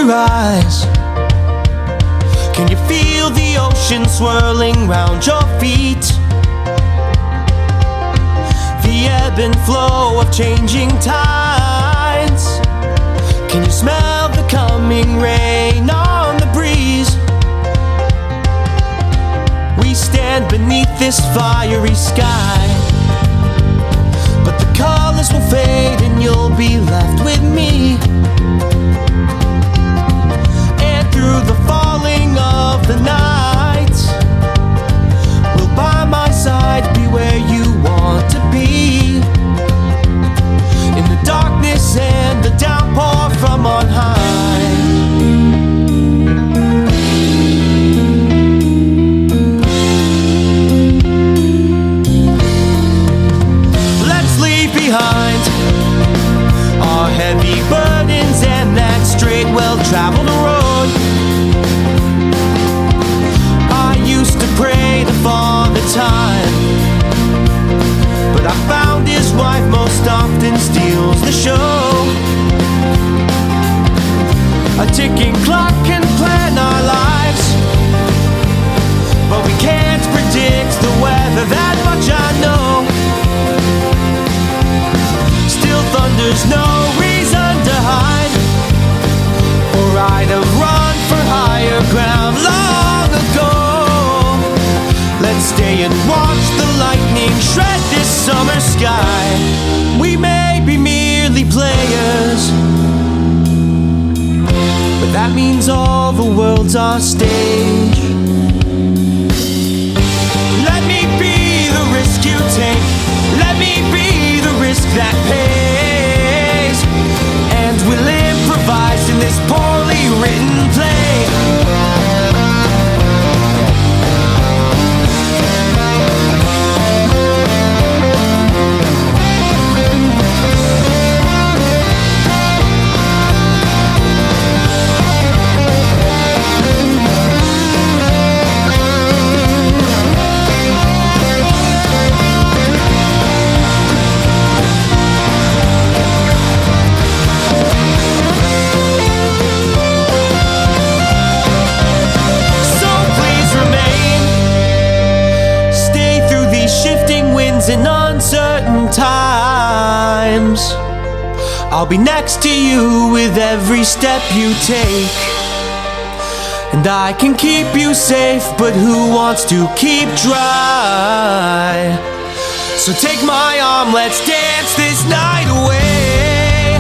your eyes? Can you feel the ocean swirling round your feet? The ebb and flow of changing tides. Can you smell the coming rain on the breeze? We stand beneath this fiery sky, but the colors will fade and you'll be left with me. And through the falling of the night, we'll by my side be where you want to be. In the darkness and the downpour from on high. Let's leave behind our heavy burdens and that straight, well-traveled road. I used to pray to Father Time, but I found his wife most often steals the show. A ticking clock can plan our lives, but we can't predict the weather, that much I know. Still thunder's no reason to hide, or I'd have run for higher ground long ago. Let's stay and watch the lightning shred this summer sky. We may be merely players, but that means all the world's our stage. Let me be the risk you take. Let me be the risk that pays. And we'll improvise in this poorly written play. In uncertain times, I'll be next to you with every step you take. And I can keep you safe, but who wants to keep dry? So take my arm, let's dance this night away.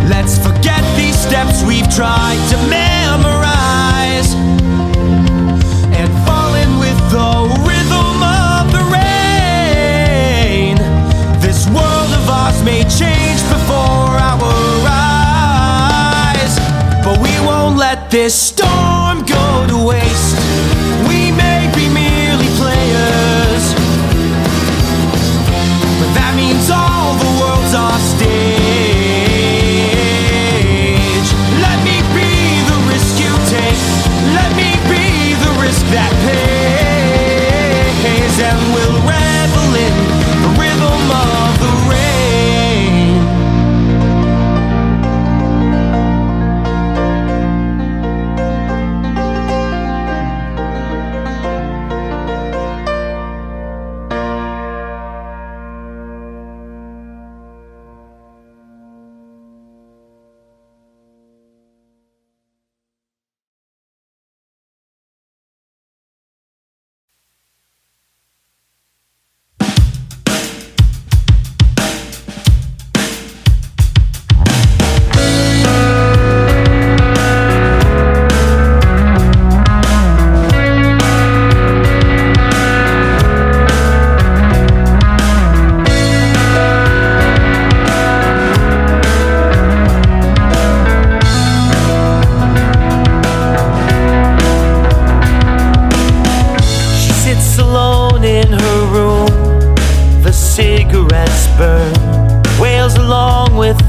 Let's forget these steps we've tried to memorize, and fall in with the rhythm of the rain. This world of ours may change before our eyes, but we won't let this storm go to waste. We may be merely players, but that means all the world's our stage. Let me be the risk you take. Let me be the risk that pays, and we'll revel in the rhythm of the rain.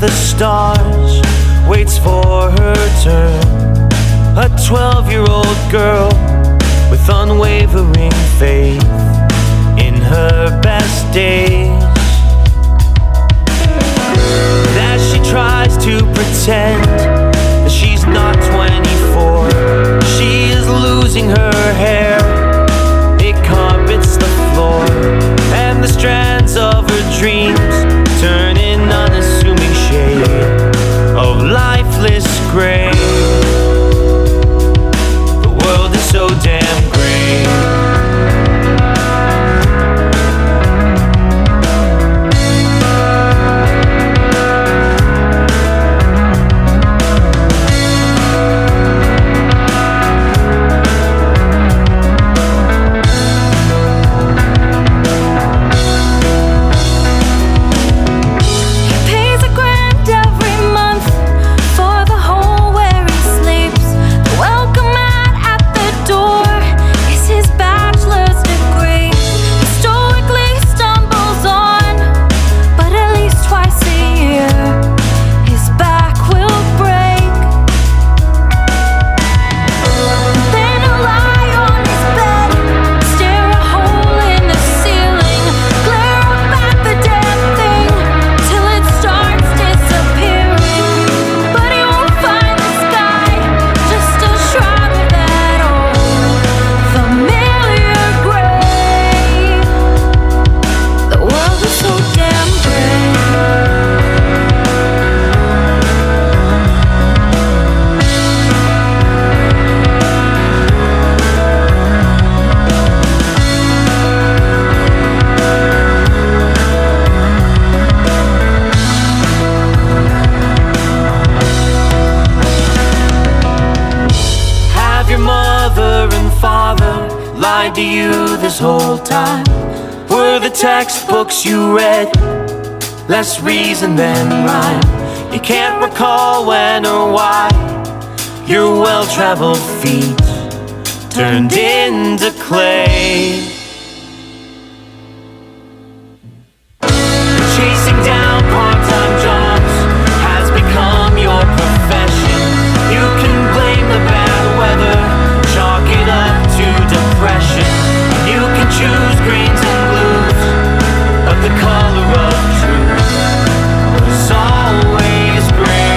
The stars, waits for her turn. A 12-year-old girl with unwavering faith in her best days. But as she tries to pretend that she's not losing her hair. It carpets the floor, and the strands of her dreams turn in unassuming shade of lifeless gray. The world is so damn gray. To you this whole time? Were the textbooks you read less reason than rhyme? You can't recall when or why your well-traveled feet turned into clay. Chasing down part-time jobs has become your profession. You can blame the bad weather, chalk it up to depression. You can choose greens and blues, but the color of truth was always gray.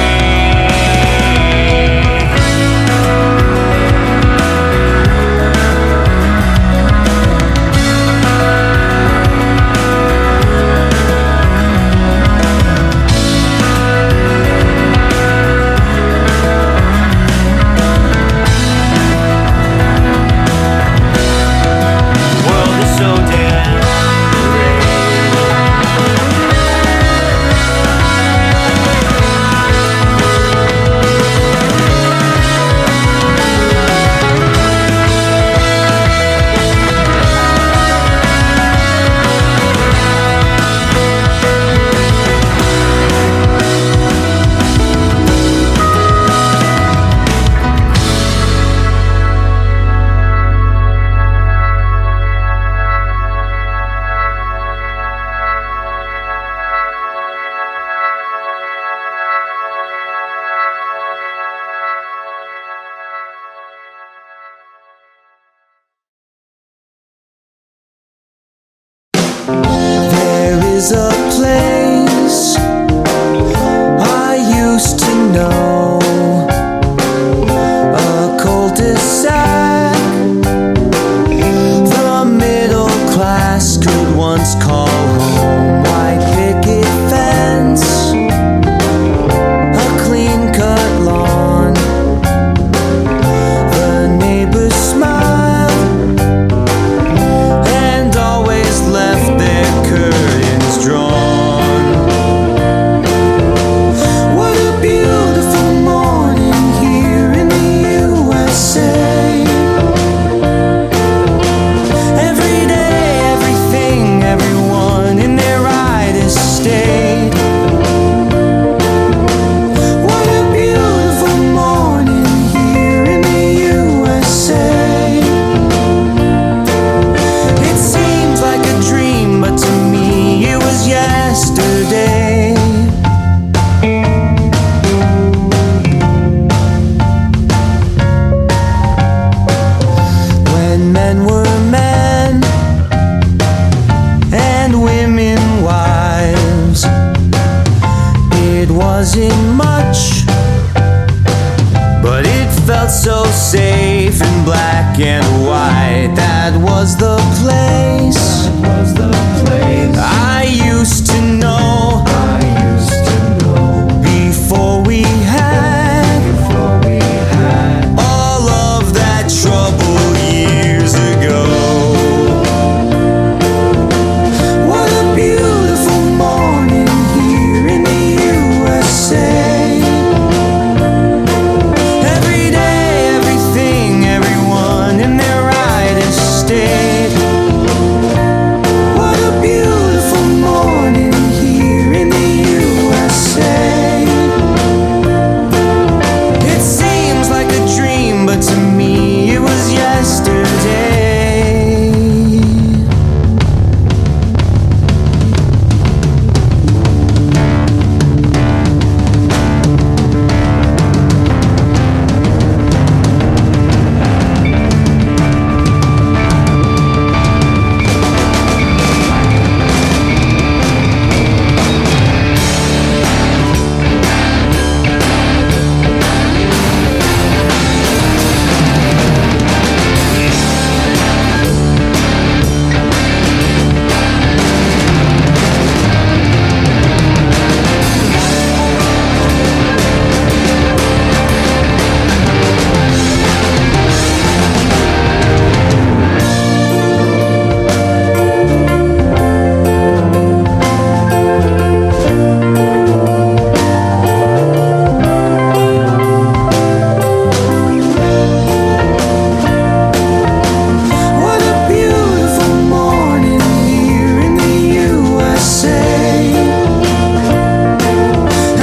Is a place I used to know, a cul-de-sac the middle class could once call home. White picket fence, a clean-cut lawn, the neighbors smile and always left their curtains drawn. What a beautiful right, that was the place. I used to know before we had all of that trouble years ago. What a beautiful morning here in the USA. Every day, everything, everyone in their right estate. What a beautiful morning here in the USA. It seems like a dream, but to me it was yesterday. What a beautiful morning here in the USA.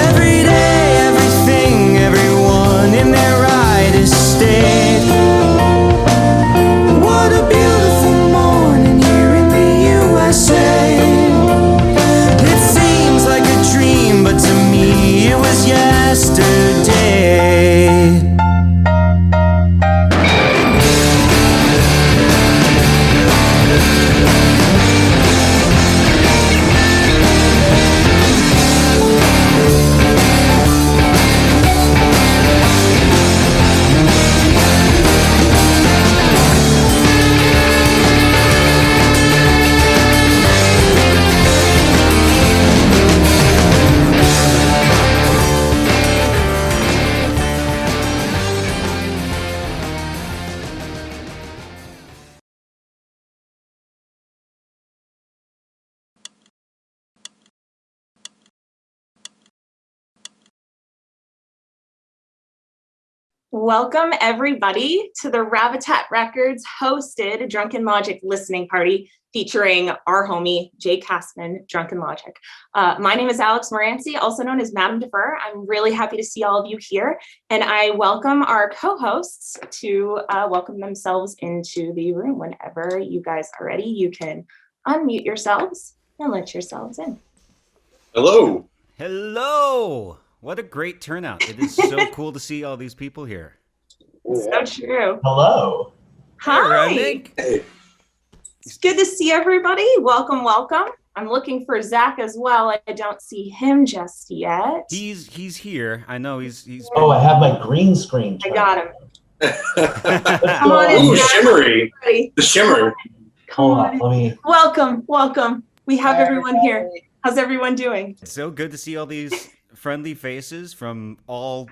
Every day, everything, everyone in their right estate. What a beautiful morning here in the USA. It seems like a dream, but to me it was yesterday. Welcome, everybody, to the Rabotat Records hosted Drunken Logic listening party featuring our homie, Jay Cassman, Drunken Logic. My name is Alex Morancy, also known as Madame Defer. I'm really happy to see all of you here, and I welcome our co-hosts to welcome themselves into the room. Whenever you guys are ready, you can unmute yourselves and let yourselves in. Hello. Hello! What a great turnout. It is so cool to see all these people here. So true. Hello. Hi. Remnick. Hey. It's good to see everybody. Welcome, welcome. I'm looking for Zach as well. I don't see him just yet. He's here. I know he's Oh, I have my green screen. I got him. Let's Come go. on in, Ooh, Zach. shimmery. Everybody. The shimmer. Come Hold on on. in. Let me. Welcome, welcome. We have everyone here. How's everyone doing? It's so good to see all these friendly faces from all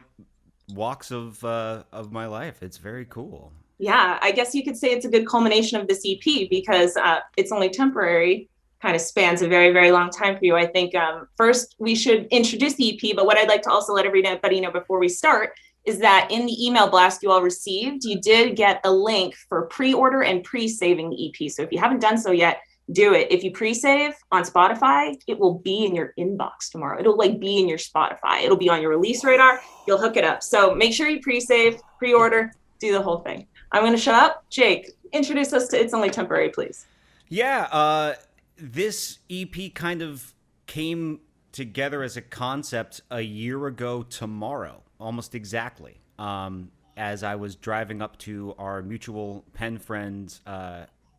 walks of my life. It's very cool. Yeah, I guess you could say it's a good culmination of this EP because it's only temporary, kind of spans a very, very long time for you. I think first we should introduce the EP, but what I'd like to also let everybody know before we start is that in the email blast you all received, you did get a link for pre-order and pre-saving the EP. So if you haven't done so yet, do it. If you pre-save on Spotify, it will be in your inbox tomorrow. It'll like be in your Spotify. It'll be on your release radar. You'll hook it up. So make sure you pre-save, pre-order, do the whole thing. I'm going to shut up. Jake, introduce us to It's Only Temporary, please. Yeah, this EP kind of came together as a concept a year ago tomorrow, almost exactly. As I was driving up to our mutual pen friend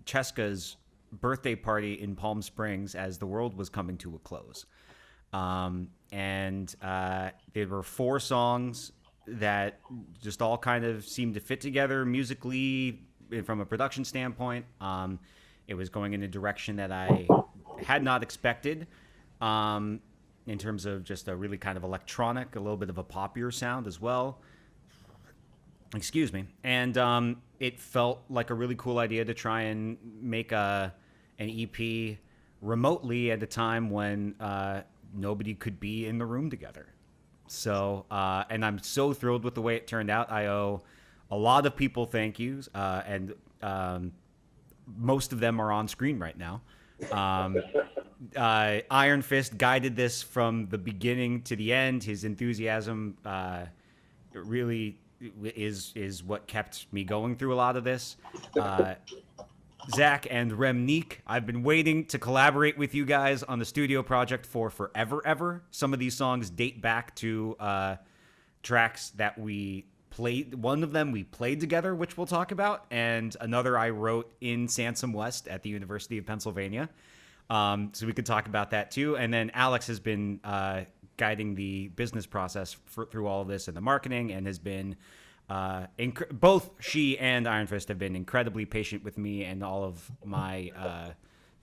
Cheska's birthday party in Palm Springs as the world was coming to a close. And there were 4 songs that just all kind of seemed to fit together musically, from a production standpoint. It was going in a direction that I had not expected, in terms of just a really kind of electronic, a little bit of a poppier sound as well. Excuse me. And it felt like a really cool idea to try and make an EP remotely at a time when nobody could be in the room together. So, and I'm so thrilled with the way it turned out. I owe a lot of people thank yous, and most of them are on screen right now. Ironfist guided this from the beginning to the end. His enthusiasm really is what kept me going through a lot of this. Zach and Remnique, I've been waiting to collaborate with you guys on the studio project for forever, ever. Some of these songs date back to tracks that we played. One of them we played together, which we'll talk about, and another I wrote in Sansom West at the University of Pennsylvania. So we could talk about that too. And then Alex has been guiding the business process through all of this and the marketing, and has been both she and Ironfist have been incredibly patient with me and all of my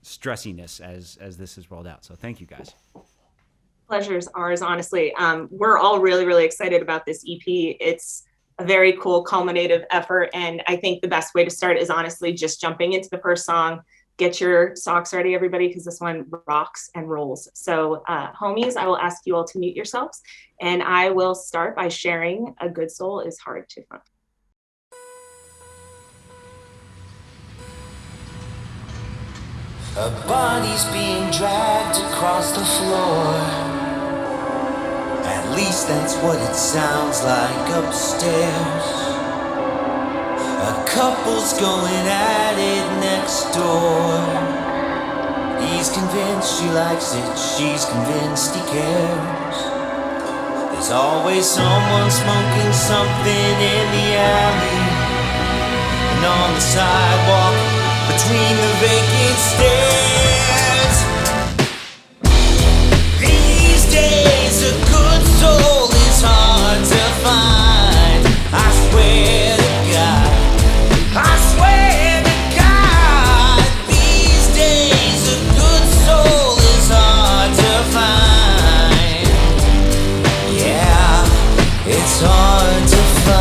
stressiness as this has rolled out. So thank you guys. Pleasure's ours, honestly. We're all really, really excited about this EP. It's a very cool culminative effort, and I think the best way to start is honestly just jumping into the first song. Get your socks ready, everybody, because this one rocks and rolls. So homies, I will ask you all to mute yourselves, and I will start by sharing A Good Soul is Hard to Find. A body's being dragged across the floor. At least that's what it sounds like upstairs. A couple's going at it next door. He's convinced she likes it, she's convinced he cares. There's always someone smoking something in the alley, and on the sidewalk between the vacant stairs. These days a good soul is hard to find. I swear to God, I swear to God, these days a good soul is hard to find. Yeah, it's hard to find.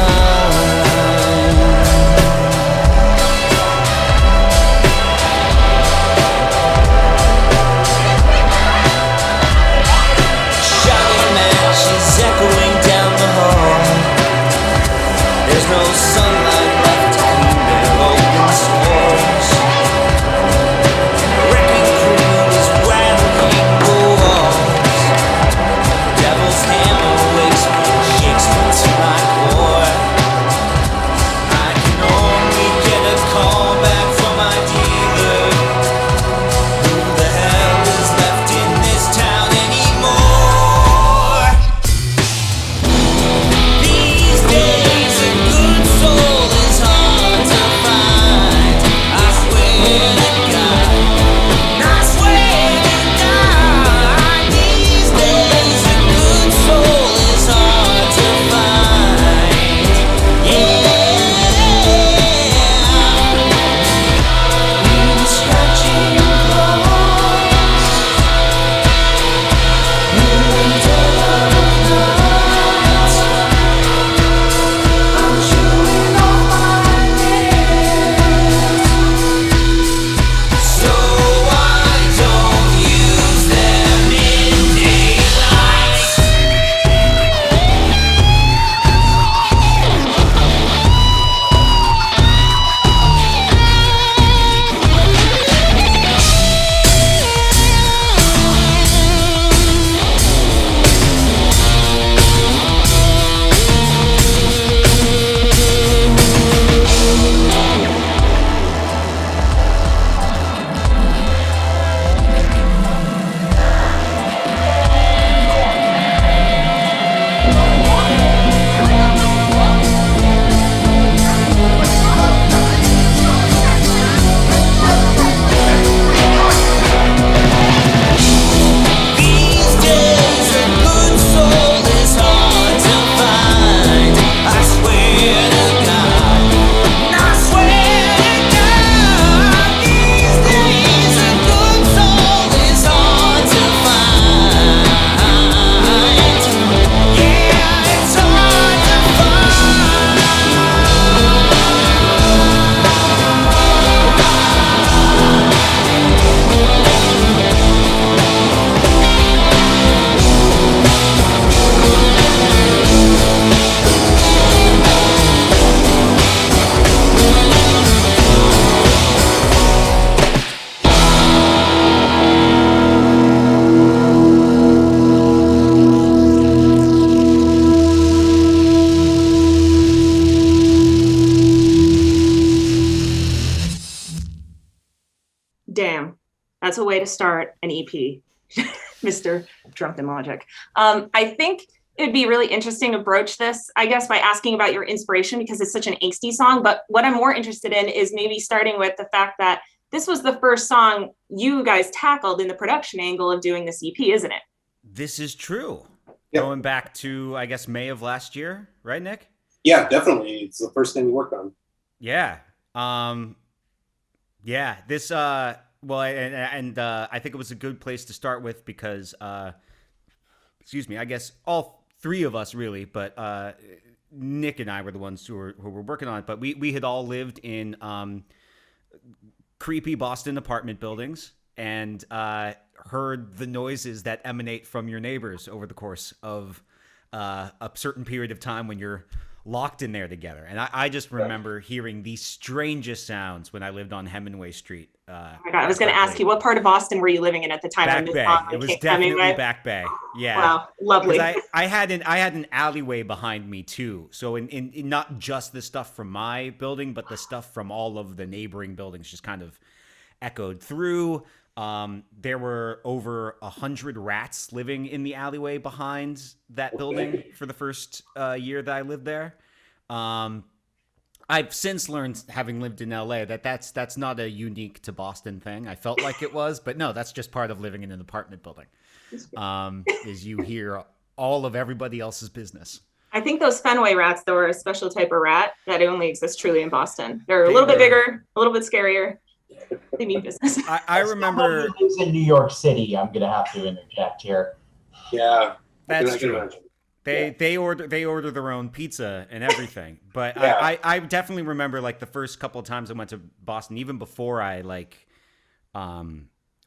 Damn, that's a way to start an EP, Mr. Drunken Logic. I think it'd be really interesting to broach this, I guess, by asking about your inspiration, because it's such an angsty song. But what I'm more interested in is maybe starting with the fact that this was the first song you guys tackled in the production angle of doing this EP, isn't it? This is true. Yep. Going back to, I guess, May of last year, right, Nick? Yeah, definitely. It's the first thing we worked on. Yeah. Yeah. This, well, and I think it was a good place to start with because, excuse me, I guess all three of us really, but Nick and I were the ones who were working on it. But we had all lived in creepy Boston apartment buildings and heard the noises that emanate from your neighbors over the course of a certain period of time when you're locked in there together. And I just remember hearing the strangest sounds when I lived on Hemingway Street. Oh my God, I was going to ask you, what part of Boston were you living in at the time? Back Bay. It was definitely Back Bay. Yeah. Wow, lovely. I had an alleyway behind me too. So in not just the stuff from my building, but the stuff from all of the neighboring buildings just kind of echoed through. There were over 100 rats living in the alleyway behind that building for the first year that I lived there. I've since learned, having lived in LA, that's not a unique to Boston thing. I felt like it was, but no, that's just part of living in an apartment building. Is you hear all of everybody else's business. I think those Fenway rats, though, are a special type of rat that only exists truly in Boston. They're a little bit bigger, a little bit scarier. They mean business. I remember. Someone who lives in New York City, I'm going to have to interject here. Yeah, That's true. They order their own pizza and everything. But Yeah. I definitely remember like the first couple of times I went to Boston, even before I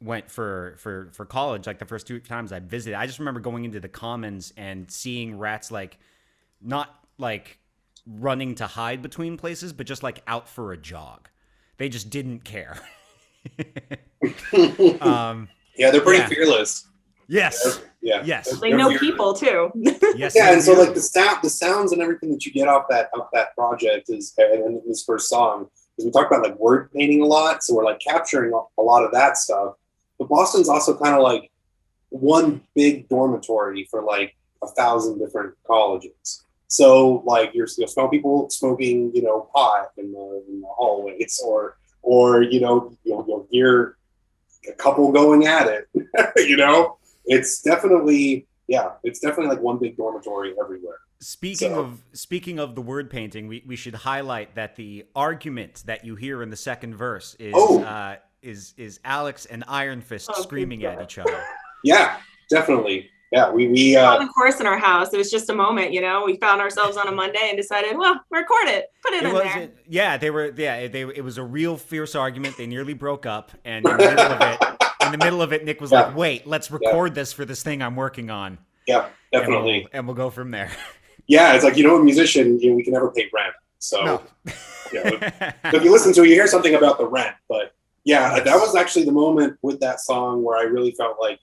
went for college, like the first 2 times I visited, I just remember going into the Commons and seeing rats like not like running to hide between places, but just like out for a jog. They just didn't care. Yeah, they're pretty fearless. Yes. Yeah. Yes. They know people too. Yes. Yeah, and so like the sounds and everything that you get off that project is, and this first song, is we talk about like word painting a lot, so we're like capturing a lot of that stuff. But Boston's also kind of like one big dormitory for like 1,000 different colleges. So like you'll smell people smoking, pot in the hallways, or you'll hear a couple going at it. It's definitely like one big dormitory everywhere. Speaking of the word painting, we should highlight that the argument that you hear in the second verse is Alex and Ironfist screaming at each other. Yeah, definitely. Yeah, we common course in our house. It was just a moment, we found ourselves on a Monday and decided, well, record it, put it in there. Yeah, it was a real fierce argument. They nearly broke up, and in the middle of it, Nick was like, "Wait, let's record this for this thing I'm working on." Yeah, definitely. And we'll go from there. Yeah, it's like, a musician, we can never pay rent. So, no. If you listen to it, you hear something about the rent. But yeah, that was actually the moment with that song where I really felt like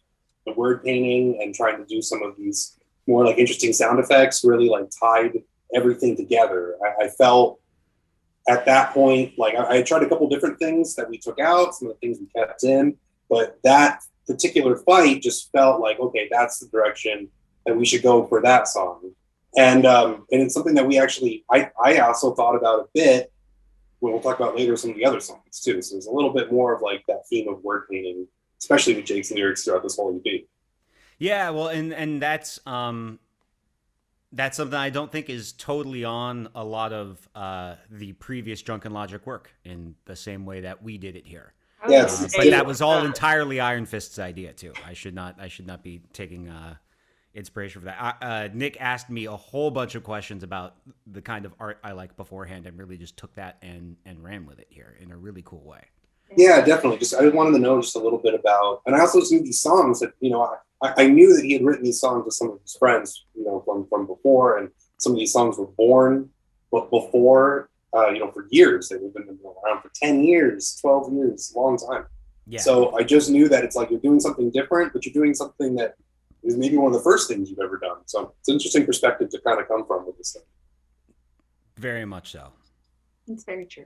the word painting and trying to do some of these more like interesting sound effects really like tied everything together. I felt at that point, like I tried a couple different things that we took out, some of the things we kept in, but that particular fight just felt like, okay, that's the direction that we should go for that song. And it's something that we actually, I also thought about a bit when we'll talk about later some of the other songs too. So there's a little bit more of like that theme of word painting, especially with Jake's lyrics throughout this whole EP. Yeah, well, and that's something I don't think is totally on a lot of the previous Drunken Logic work in the same way that we did it here. Yeah, but that was all entirely Ironfist's idea too. I should not be taking inspiration for that. Nick asked me a whole bunch of questions about the kind of art I like beforehand, and really just took that and ran with it here in a really cool way. Yeah, definitely. I wanted to know just a little bit about, and I also knew these songs that, I knew that he had written these songs with some of his friends, from before, and some of these songs were born before, for years. They've been around for 10 years, 12 years, a long time. Yeah. So I just knew that it's like you're doing something different, but you're doing something that is maybe one of the first things you've ever done. So it's an interesting perspective to kind of come from with this thing. Very much so. It's very true.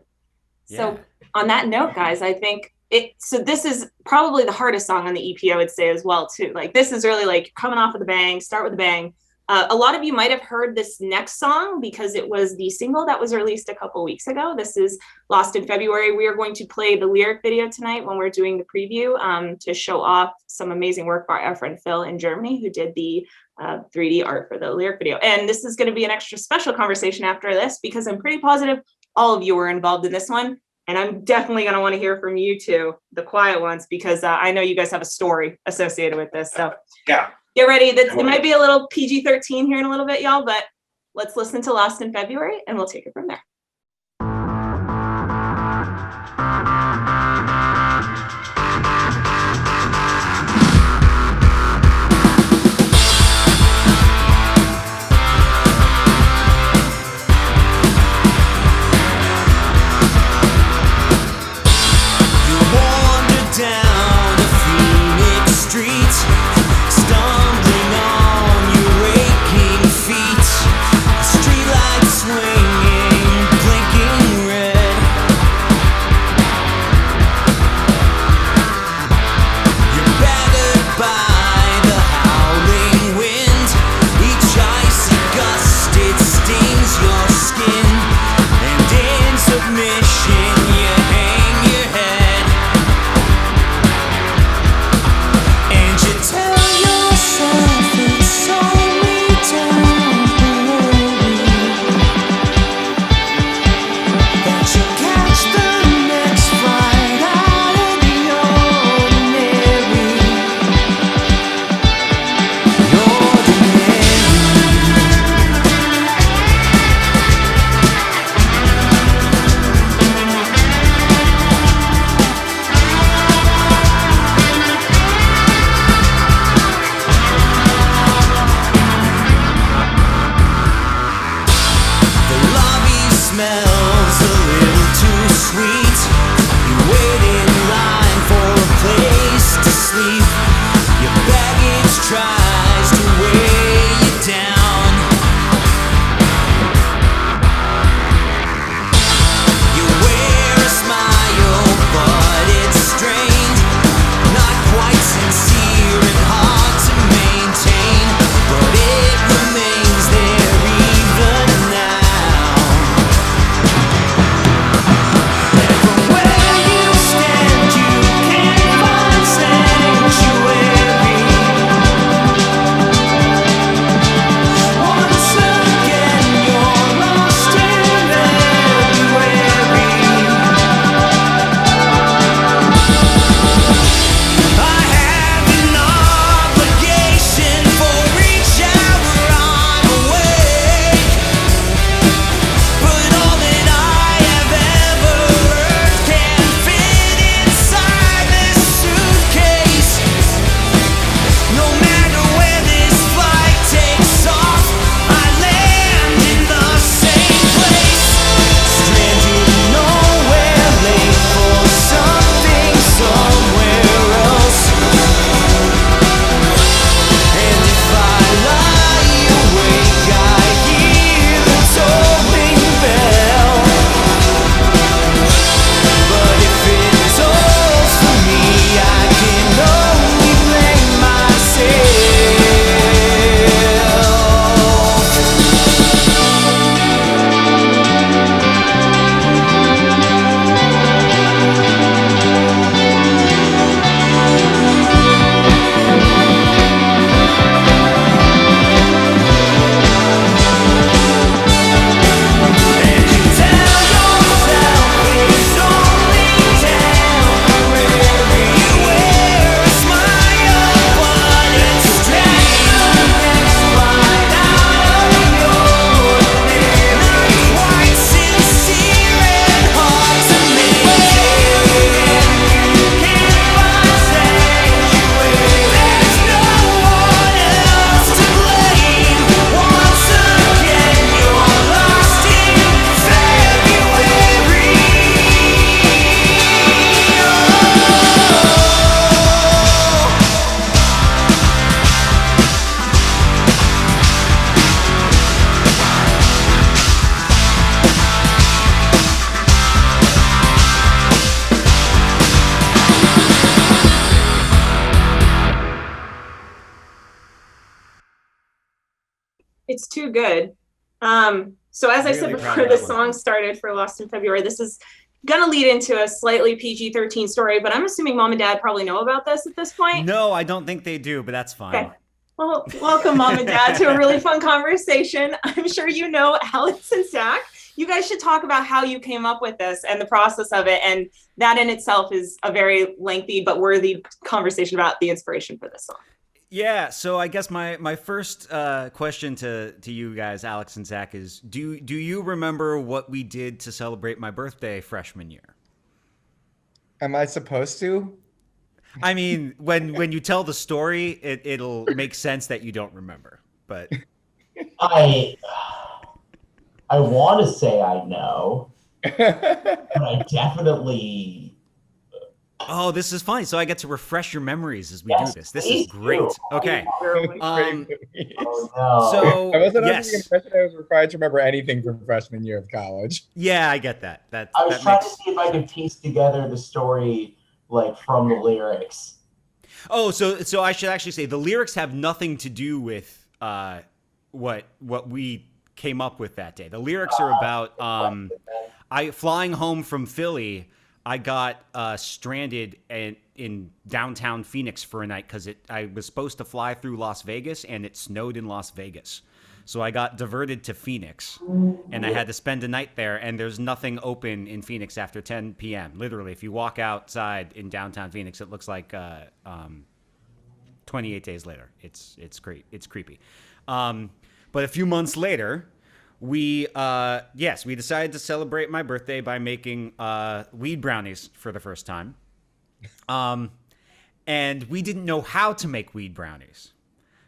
Yeah. So on that note, guys, I think so this is probably the hardest song on the EP, I would say as well too. Like this is really like coming off with a bang, start with a bang. A lot of you might have heard this next song because it was the single that was released a couple weeks ago. This is Lost in February. We are going to play the lyric video tonight when we're doing the preview to show off some amazing work by our friend Phil in Germany, who did the 3D art for the lyric video. And this is going to be an extra special conversation after this because I'm pretty positive all of you were involved in this one. And I'm definitely going to want to hear from you two, the quiet ones, because I know you guys have a story associated with this. So yeah. Get ready. It might be a little PG-13 here in a little bit, y'all, but let's listen to Lost in February and we'll take it from there. You wander down the Phoenix streets, stumbling on your aching feet, streetlights swinging It's too good. So as I said Really proud before of the that one. song started for Lost in February, this is gonna lead into a slightly PG-13 story, but I'm assuming mom and dad probably know about this at this point. No, I don't think they do, but that's fine. Okay. Well, welcome mom and dad to a really fun conversation. I'm sure you know Alex and Zach. You guys should talk about how you came up with this and the process of it. And that in itself is a very lengthy but worthy conversation about the inspiration for this song. Yeah, so I guess my first question to you guys, Alex and Zach, is do you remember what we did to celebrate my birthday freshman year? Am I supposed to? I mean, when you tell the story, it'll make sense that you don't remember. But I want to say I know, but I definitely. oh, this is funny. So I get to refresh your memories as we Yes, do this. This please is great. do. Okay. Oh, no. So I wasn't under yes, the impression I was required to remember anything from freshman year of college. yeah, I get that. I was That trying makes. to see if I could piece together the story like from the lyrics. Oh, so I should actually say the lyrics have nothing to do with what we came up with that day. The lyrics are about I flying home from Philly. I got stranded in downtown Phoenix for a night because I was supposed to fly through Las Vegas and it snowed in Las Vegas. So I got diverted to Phoenix and I had to spend a night there, and there's nothing open in Phoenix after 10 p.m. Literally, if you walk outside in downtown Phoenix, it looks like 28 days later. It's great. It's creepy. But a few months later, we decided to celebrate my birthday by making weed brownies for the first time. And we didn't know how to make weed brownies.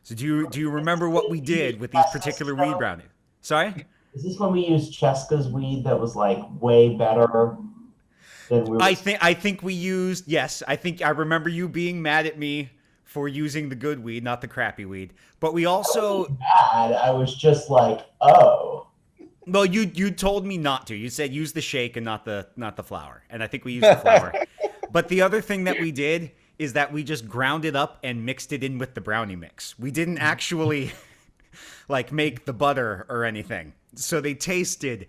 So do you remember what we did with these particular weed brownies? Sorry? Is this when we used Cheska's weed that was like way better than we were? I think we used, yes, I think I remember you being mad at me for using the good weed, not the crappy weed. But we also Bad. I was just like, oh. well, you told me not to. You said use the shake and not the flour. And I think we used the flour. But the other thing that we did is that we just ground it up and mixed it in with the brownie mix. We didn't actually like make the butter or anything. So they tasted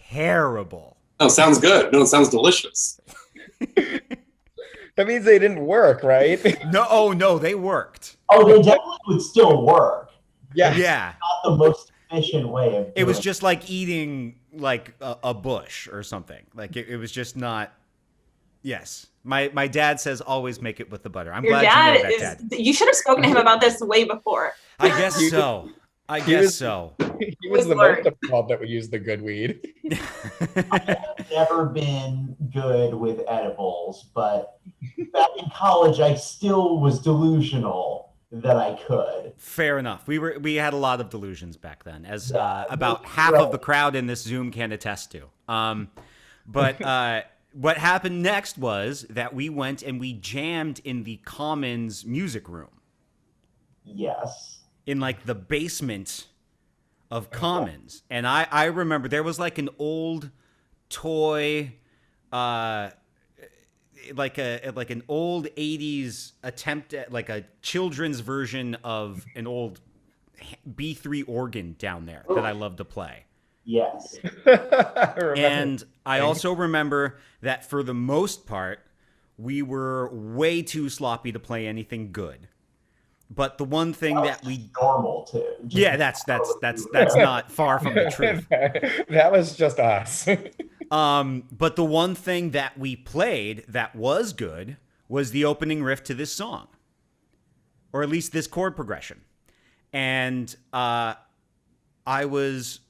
terrible. Oh, sounds good. No, it sounds delicious. That means they didn't work, right? No, they worked. Oh, they definitely would still work. Yeah. Yeah. Not the most efficient way of doing It was just like eating like a bush or something. Like it was just not. Yes. My dad says always make it with the butter. I'm Your glad dad you know that, Dad. you should have spoken to him about this way before. I guess so. I guess so. He was the most appalled that we used the good weed. I've never been good with edibles, but back in college, I still was delusional that I could. Fair enough. We had a lot of delusions back then, as about half of the crowd in this Zoom can attest to. But what happened next was that we went and we jammed in the Commons music room. Yes. In like the basement of Commons. And I remember there was like an old toy, like an old 80s attempt at like a children's version of an old B3 organ down there that I love to play. Yes. I remember. And I also remember that for the most part, we were way too sloppy to play anything good. But the one thing that we normal too. yeah, that's not far from the truth. That was just us. But the one thing that we played that was good was the opening riff to this song, or at least this chord progression. And I was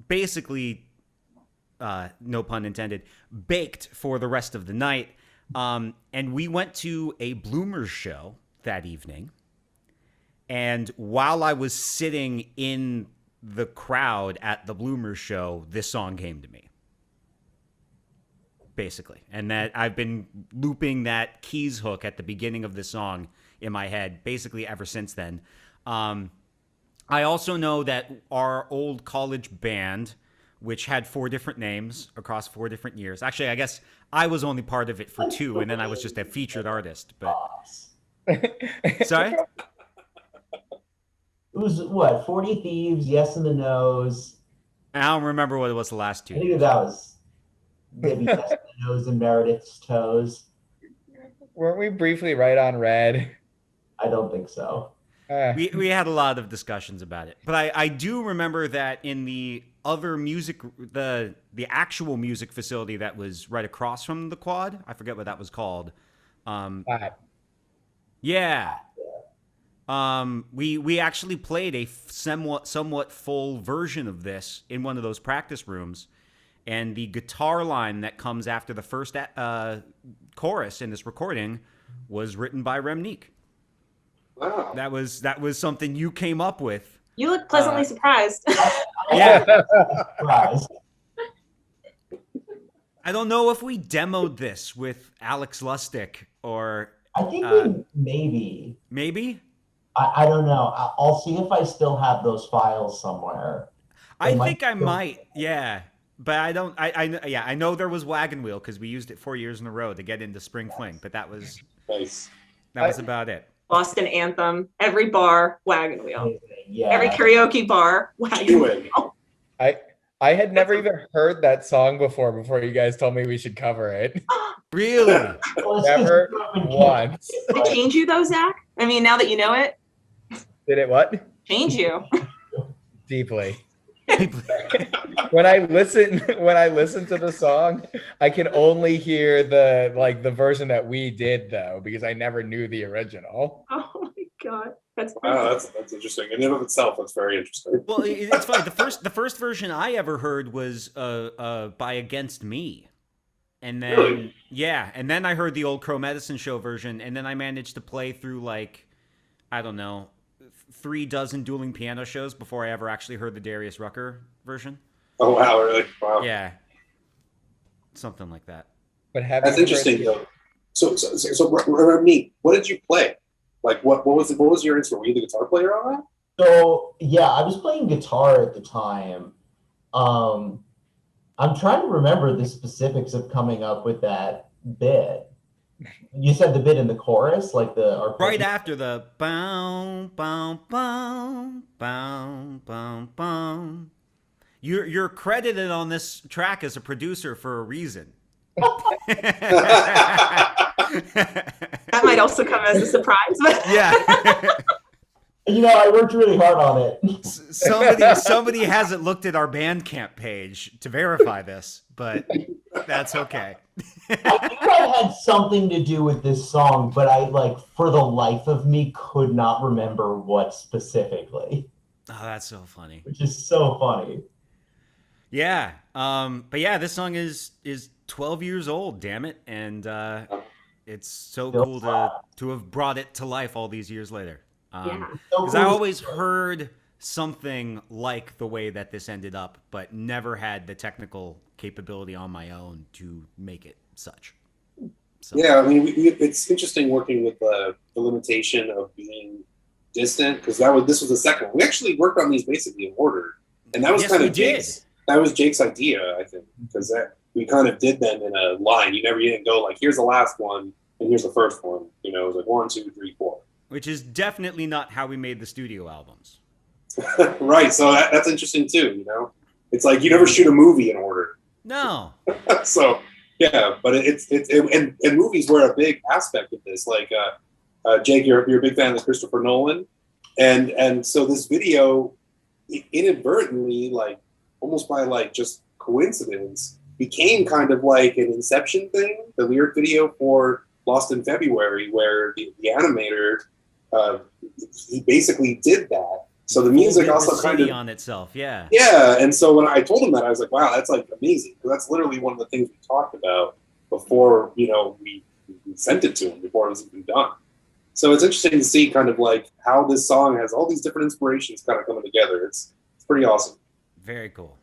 basically, no pun intended, baked for the rest of the night. And we went to a Bloomers show that evening. And while I was sitting in the crowd at the Bloomers show, this song came to me. Basically. And that I've been looping that keys hook at the beginning of the song in my head basically ever since then. I also know that our old college band, which had 4 different names across 4 different years. Actually, I guess I was only part of it for 2, and then I was just a featured artist. But sorry? It was what, 40 Thieves, Yes and the Nose. I don't remember what it was the last I 2 think years. that was maybe Yes and the Nose and Meredith's Toes. Weren't we briefly right on Red? I don't think so. We had a lot of discussions about it, but I do remember that in the other music, the actual music facility that was right across from the quad, I forget what that was called. Yeah. We actually played a somewhat full version of this in one of those practice rooms, and the guitar line that comes after the first chorus in this recording was written by Remnique. Wow. That was something you came up with. You look pleasantly surprised. Yeah. Surprise. I don't know if we demoed this with Alex Lustig or I think we maybe. I don't know. I'll see if I still have those files somewhere. I think I might. Yeah. But I don't. I know there was Wagon Wheel because we used it 4 years in a row to get into Spring Fling, but that was Nice. about it. Boston Anthem, every bar, Wagon Wheel. Yeah. Every karaoke bar, Wagon Wheel. I had never even heard that song before you guys told me we should cover it. Really? Well, it's Never just once. Did it change you though, Zach? I mean, now that you know it, Did it what? change you. Deeply. When I listen to the song, I can only hear the version that we did though, because I never knew the original. Oh my god, that's Wow, that's interesting. In and of itself, that's very interesting. Well, it's funny. The first version I ever heard was by Against Me, and then Really? yeah, and then I heard the old Crow Medicine Show version, and then I managed to play through I don't know, 3 dozen dueling piano shows before I ever actually heard the Darius Rucker version. Oh wow, really? Wow. Yeah, something like that. But That's interesting though. So Remnique, what did you play? Like what was your instrument? Were you the guitar player on that? So yeah, I was playing guitar at the time. I'm trying to remember the specifics of coming up with that bit. You said the bit in the chorus, like the Right after the bow bow bow bow bow bow. You're credited on this track as a producer for a reason. That might also come as a surprise. But Yeah. I worked really hard on it. Somebody hasn't looked at our Bandcamp page to verify this, but that's okay. I think I had something to do with this song, but I for the life of me could not remember what specifically. Oh, that's so funny. Which is so funny. Yeah. But yeah, this song is 12 years old, damn it. And it's so cool to have brought it to life all these years later. yeah, Because I always heard something like the way that this ended up, but never had the technical capability on my own to make it such. So. Yeah, I mean, it's interesting working with the limitation of being distant because this was the second one. We actually worked on these basically in order, and that was kind of Jake's. That was Jake's idea, I think, because we kind of did them in a line. You didn't go here's the last one and here's the first one. It was 1, 2, 3, 4. Which is definitely not how we made the studio albums. Right, so that's interesting too. It's like you never shoot a movie in order. No. So yeah, but and movies were a big aspect of this. Like Jake, you're a big fan of Christopher Nolan, and so this video inadvertently, almost by just coincidence, became kind of like an Inception thing. The lyric video for Lost in February, where the animator he basically did that. So the music also kind of on itself, yeah. Yeah, and so when I told him that, I was like, "Wow, that's amazing." Because that's literally one of the things we talked about before, we sent it to him before it was even done. So it's interesting to see kind of how this song has all these different inspirations kind of coming together. It's pretty awesome. Very cool.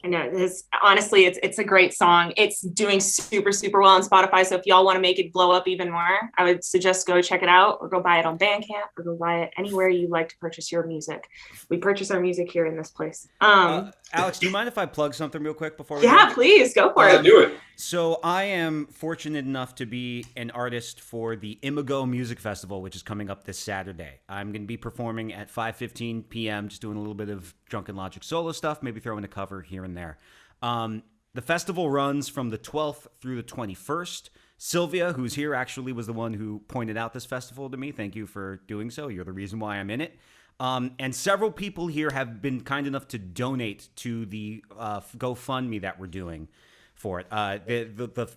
I know this. Honestly, it's a great song. It's doing super, super well on Spotify. So if y'all want to make it blow up even more, I would suggest go check it out or go buy it on Bandcamp or go buy it anywhere you like to purchase your music. We purchase our music here in this place. Alex, do you mind if I plug something real quick before we Yeah, go? please go for it. Do it. So I am fortunate enough to be an artist for the Imago Music Festival, which is coming up this Saturday. I'm going to be performing at 5:15 p.m., just doing a little bit of Drunken Logic solo stuff, maybe throwing a cover here and there. The festival runs from the 12th through the 21st. Sylvia, who's here, actually was the one who pointed out this festival to me. Thank you for doing so. You're the reason why I'm in it. And several people here have been kind enough to donate to the GoFundMe that we're doing for it.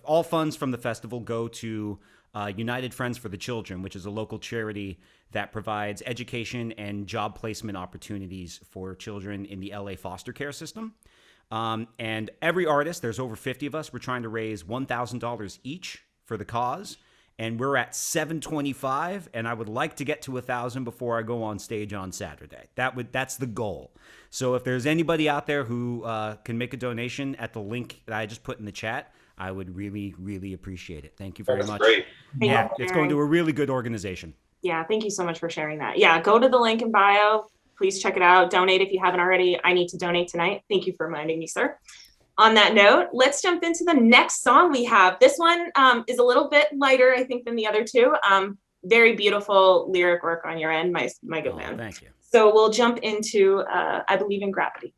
All funds from the festival go to United Friends for the Children, which is a local charity that provides education and job placement opportunities for children in the LA foster care system. And every artist, there's over 50 of us, we're trying to raise $1,000 each for the cause. And we're at $725, and I would like to get to 1,000 before I go on stage on Saturday. That's the goal. So if there's anybody out there who can make a donation at the link that I just put in the chat, I would really, really appreciate it. Thank you very much. Great. Yeah, it's going to a really good organization. Yeah, thank you so much for sharing that. Yeah, go to the link in bio. Please check it out. Donate if you haven't already. I need to donate tonight. Thank you for reminding me, sir. On that note, let's jump into the next song we have. This one is a little bit lighter, I think, than the other two. Very beautiful lyric work on your end, my good man. Thank you. So we'll jump into I Believe in Gravity.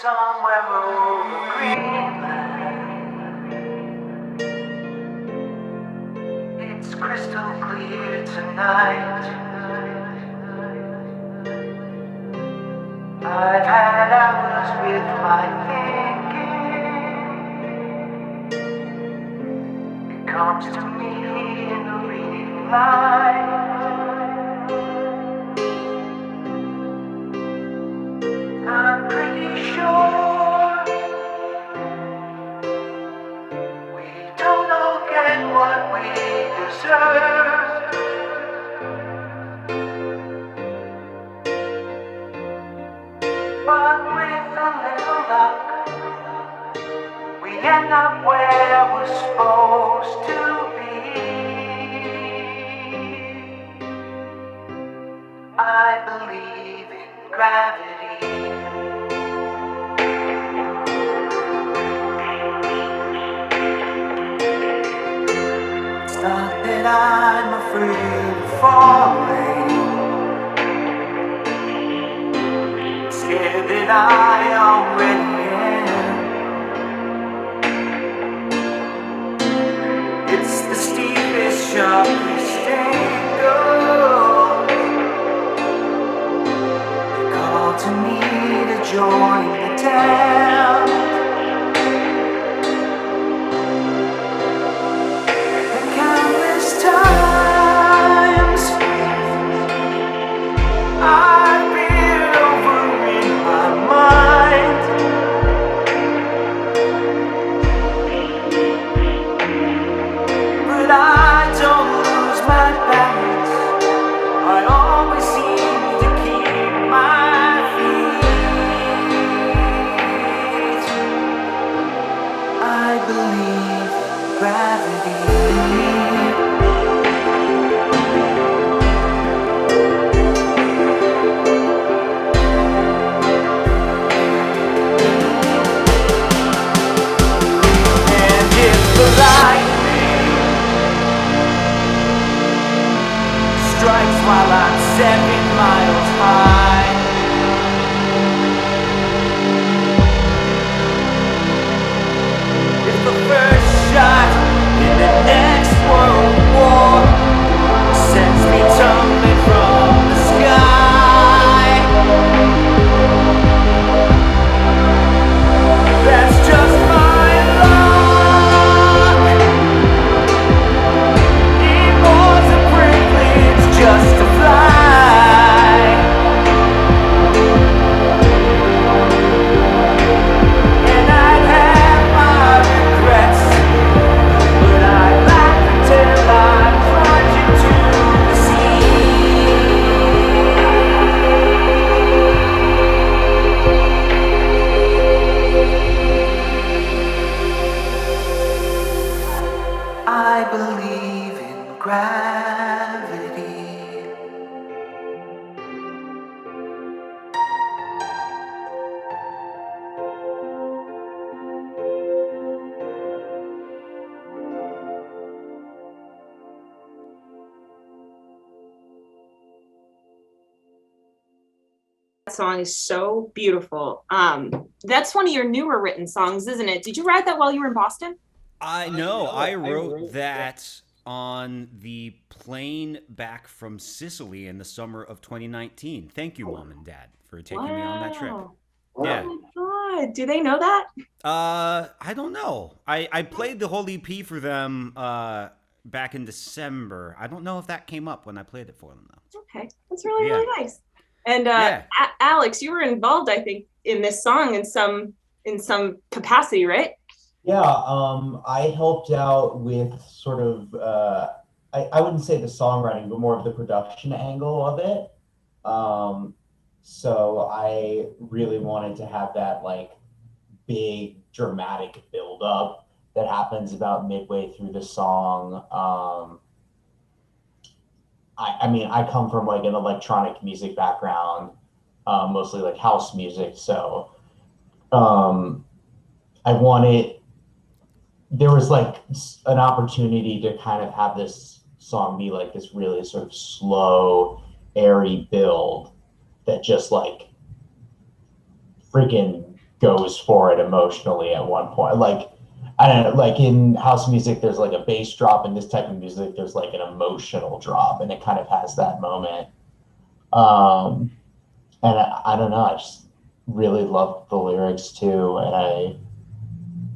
Somewhere over Greenland, it's crystal clear tonight. I've had hours with my thinking. It comes to me in the reading light. I'm pretty sure we don't all get what we deserve. But with a little luck, we end up where we're supposed to be. I believe in gravity. Not that I'm afraid of falling, scared that I already am. It's the steepest, sharpest angle. They call to me to join the town. Times I've been over in my mind, but I don't lose my balance. I always seem to keep my feet. I believe in gravity. Strikes while I'm 7 miles high. If the first shot in the next world war sends me tumbling from the sky, that's just my luck. It was a privilege just to fly. I believe in gravity. Song is so beautiful. That's one of your newer written songs, isn't it? Did you write that while you were in Boston? I know. I wrote that on the plane back from Sicily in the summer of 2019. Thank you, Mom and Dad, for taking me on that trip. Wow. Yeah. Oh my God. Do they know that? I don't know. I played the whole EP for them back in December. I don't know if that came up when I played it for them though. Okay. That's really, Yeah. really nice. And Yeah. Alex, you were involved, I think, in this song in some capacity, right? Yeah, I helped out with sort of, I wouldn't say the songwriting, but more of the production angle of it. So I really wanted to have that like big dramatic buildup that happens about midway through the song. I mean, I come from like an electronic music background, mostly like house music. So I wanted, there was like an opportunity to kind of have this song be like this really sort of slow, airy build that just like freaking goes for it emotionally at one point. Like, I don't know, like in house music, there's like a bass drop. In this type of music, there's like an emotional drop, and it kind of has that moment. And I don't know, I just really loved the lyrics too, and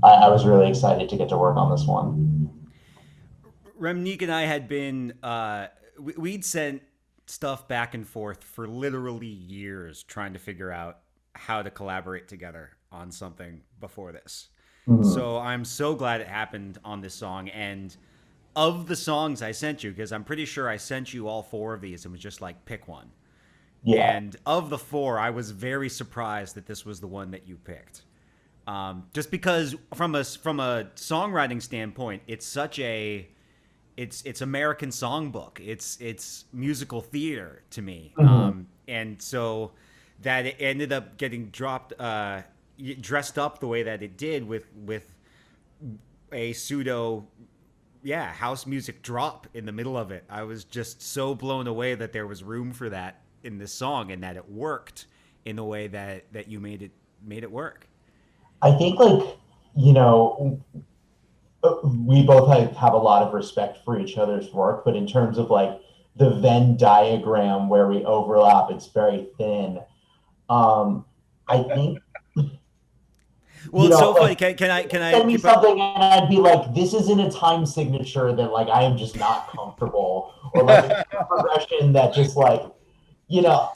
I was really excited to get to work on this one. Remnique and I had been, we'd sent stuff back and forth for literally years trying to figure out how to collaborate together on something before this. Mm-hmm. So I'm so glad it happened on this song. And of the songs I sent you, because I'm pretty sure I sent you all 4 of these and was just like, pick one. Yeah. And of the 4, I was very surprised that this was the one that you picked. Just because from a songwriting standpoint, it's such a, it's American songbook. It's musical theater to me. Mm-hmm. And so that it ended up getting dressed up the way that it did with a pseudo, house music drop in the middle of it. I was just so blown away that there was room for that in this song and that it worked in the way that you made it work. I think, like, you know, we both have a lot of respect for each other's work, but in terms of like the Venn diagram where we overlap, it's very thin. I think. Well, it's so funny. Can I send me something and I'd be like, this isn't a time signature that like I am just not comfortable, or like a progression that just like, you know.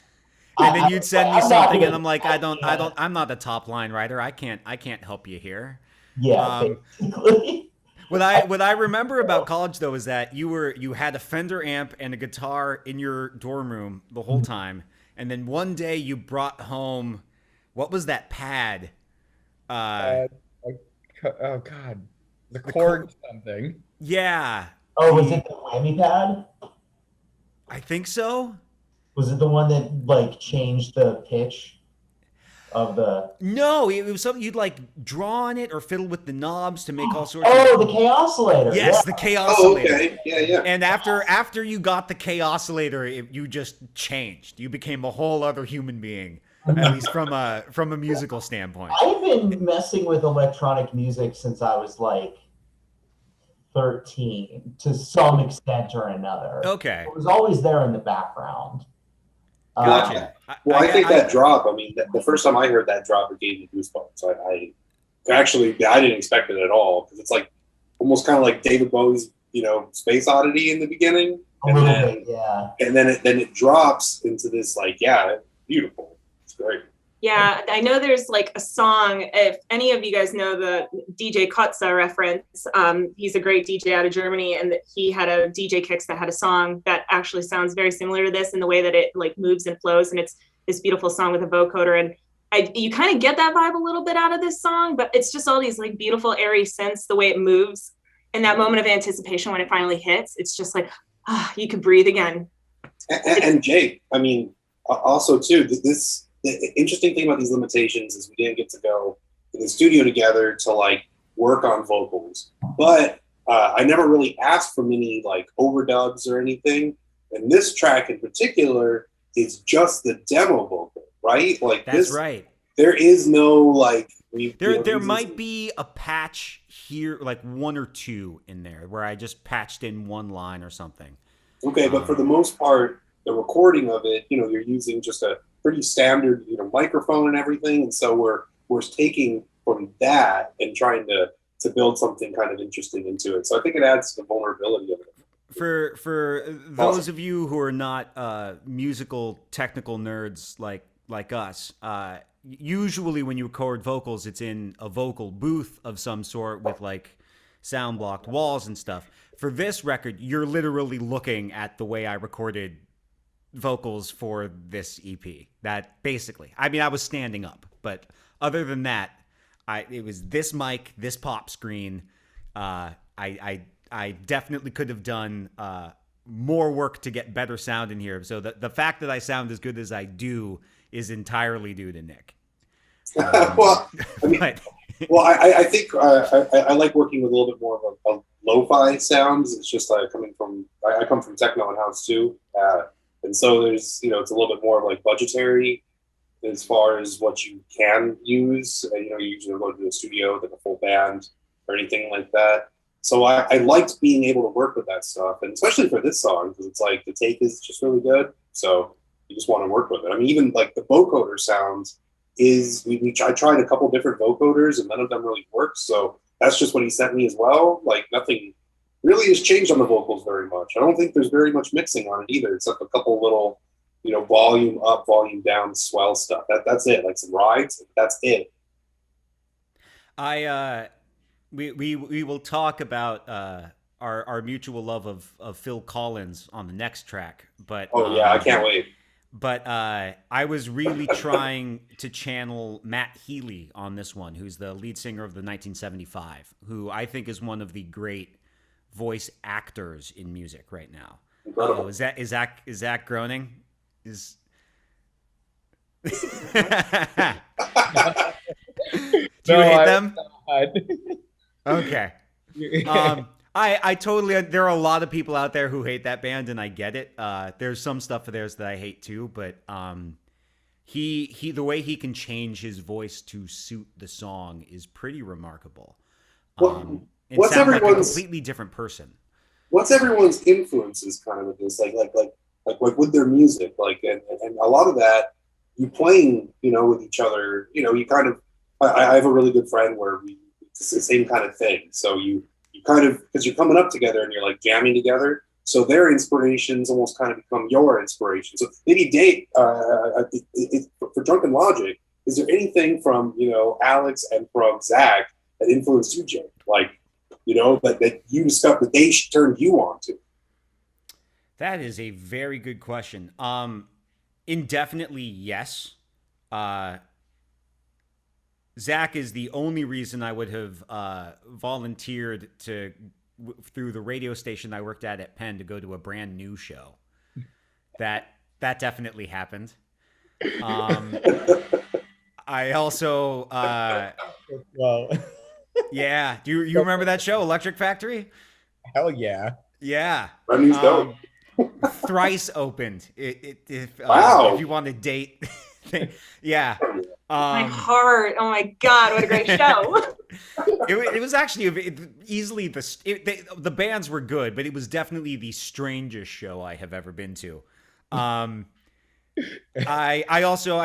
And then you'd send me something, and I'm like, I'm not a top line writer. I can't help you here. Yeah. Basically. What I remember about college though is that you had a Fender amp and a guitar in your dorm room the whole time, and then one day you brought home, what was that pad? Oh God, the chord something. Yeah. Oh, was it the whammy pad? I think so. Was it the one that like changed the pitch of the? No, it was something you'd like draw on it or fiddle with the knobs to make all sorts. Oh, the K-oscillator. Yes, the K-oscillator. Oh, okay. Yeah. And after you got the K-oscillator, you just changed. You became a whole other human being, at least from a musical standpoint. I've been messing with electronic music since I was like 13 to some extent or another. Okay. It was always there in the background. Gotcha. I think that drop, I mean, the first time I heard that drop, it gave me goosebumps. I didn't expect it at all, because it's like almost kind of like David Bowie's, Space Oddity in the beginning. A little bit, yeah. And then it drops into this like, beautiful. It's great. Yeah, I know there's like a song, if any of you guys know the DJ Kotze reference, he's a great DJ out of Germany, and he had a DJ Kicks that had a song that actually sounds very similar to this in the way that it like moves and flows, and it's this beautiful song with a vocoder, and you kind of get that vibe a little bit out of this song, but it's just all these like beautiful airy synths, the way it moves, in that moment of anticipation when it finally hits, it's just like, you can breathe again. And Jake, I mean, also too, the interesting thing about these limitations is we didn't get to go in the studio together to like work on vocals, but I never really asked for many like overdubs or anything. And this track in particular is just the demo vocal, right? Like That's right. There is no like. There might be a patch here, like one or two in there, where I just patched in one line or something. Okay, but for the most part, the recording of it, you're using just a pretty standard, microphone and everything, and so we're taking from that and trying to build something kind of interesting into it. So I think it adds to the vulnerability of it. For those of you who are not musical technical nerds like us, usually when you record vocals, it's in a vocal booth of some sort with like sound blocked walls and stuff. For this record, you're literally looking at the way I recorded vocals for this EP. That basically, I mean, I was standing up, but other than that, it was this mic, this pop screen. I definitely could have done more work to get better sound in here. So the fact that I sound as good as I do is entirely due to Nick. Well, I mean, I think I like working with a little bit more of a lo-fi sounds. It's just I come from techno and house too, and so there's it's a little bit more of like budgetary as far as what you can use. You usually go to the studio with a full band or anything like that. So I liked being able to work with that stuff, and especially for this song because it's like the take is just really good. So you just want to work with it. I mean, even like the vocoder sounds is I tried a couple different vocoders and none of them really worked. So that's just what he sent me as well. Like nothing really has changed on the vocals very much. I don't think there's very much mixing on it either, except a couple little, volume up, volume down, swell stuff. That's it. Like some rides. That's it. We will talk about our mutual love of Phil Collins on the next track, but I can't wait. But I was really trying to channel Matt Healy on this one, who's the lead singer of the 1975, who I think is one of the great voice actors in music right now. Incredible. Is Zach groaning? Is Do you hate them? Okay. I totally. There are a lot of people out there who hate that band, and I get it. There's some stuff of theirs that I hate too, but he the way he can change his voice to suit the song is pretty remarkable. And what's sound like a everyone's completely different person? What's everyone's influences kind of with this, like with their music, like and a lot of that you playing, with each other. You kind of. I have a really good friend where it's the same kind of thing. So you kind of, because you're coming up together and you're like jamming together. So their inspirations almost kind of become your inspiration. So maybe Dave, for Drunken Logic, is there anything from, Alex and from Zach that influenced you, Jake? Like, that you discovered that they turned you on to? That is a very good question. Indefinitely, yes. Zach is the only reason I would have volunteered through the radio station I worked at Penn to go to a brand new show. That definitely happened. I also well, yeah. Do you remember that show, Electric Factory? Hell yeah. Yeah. Remnique's dope. Thrice opened. Wow. If you want to date, yeah. My heart. Oh my God, what a great show. It was actually easily the bands were good, but it was definitely the strangest show I have ever been to. I also,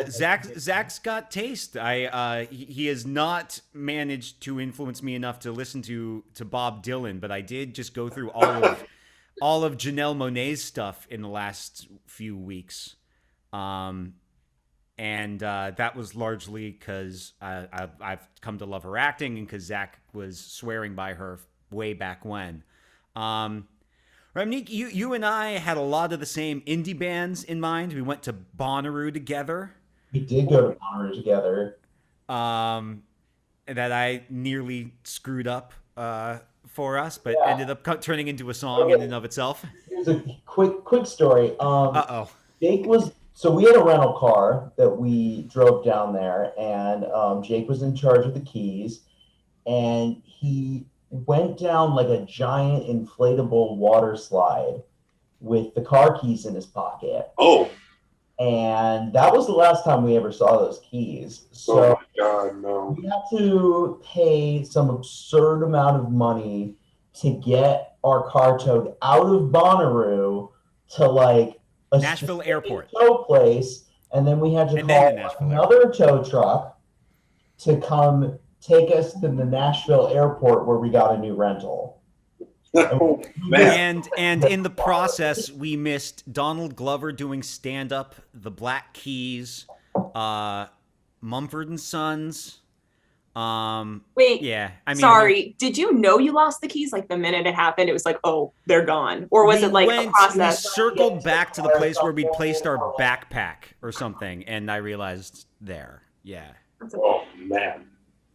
Zach's got taste. He has not managed to influence me enough to listen to Bob Dylan, but I did just go through all of Janelle Monáe's stuff in the last few weeks. And that was largely because I've come to love her acting and because Zach was swearing by her way back when. Remnique, you and I had a lot of the same indie bands in mind. We went to Bonnaroo together. We did go to Bonnaroo together. That I nearly screwed up for us, but ended up turning into a song in and of itself. Here's a quick story. Uh-oh. Jake so we had a rental car that we drove down there, and Jake was in charge of the keys, and he went down like a giant inflatable water slide with the car keys in his pocket. Oh. And that was the last time we ever saw those keys. So Oh my God, no. we had to pay some absurd amount of money to get our car towed out of Bonnaroo to like a Nashville Airport tow place, and then we had to call another tow truck to come take us to the Nashville Airport where we got a new rental. Oh, man. And in the process, we missed Donald Glover doing stand-up, the Black Keys, Mumford and Sons. Wait. Yeah. I mean, sorry. Did you know you lost the keys like the minute it happened? It was like, oh, they're gone, or was it like a process? We circled back to the place where we placed our backpack or something, and I realized there. Yeah. Oh man.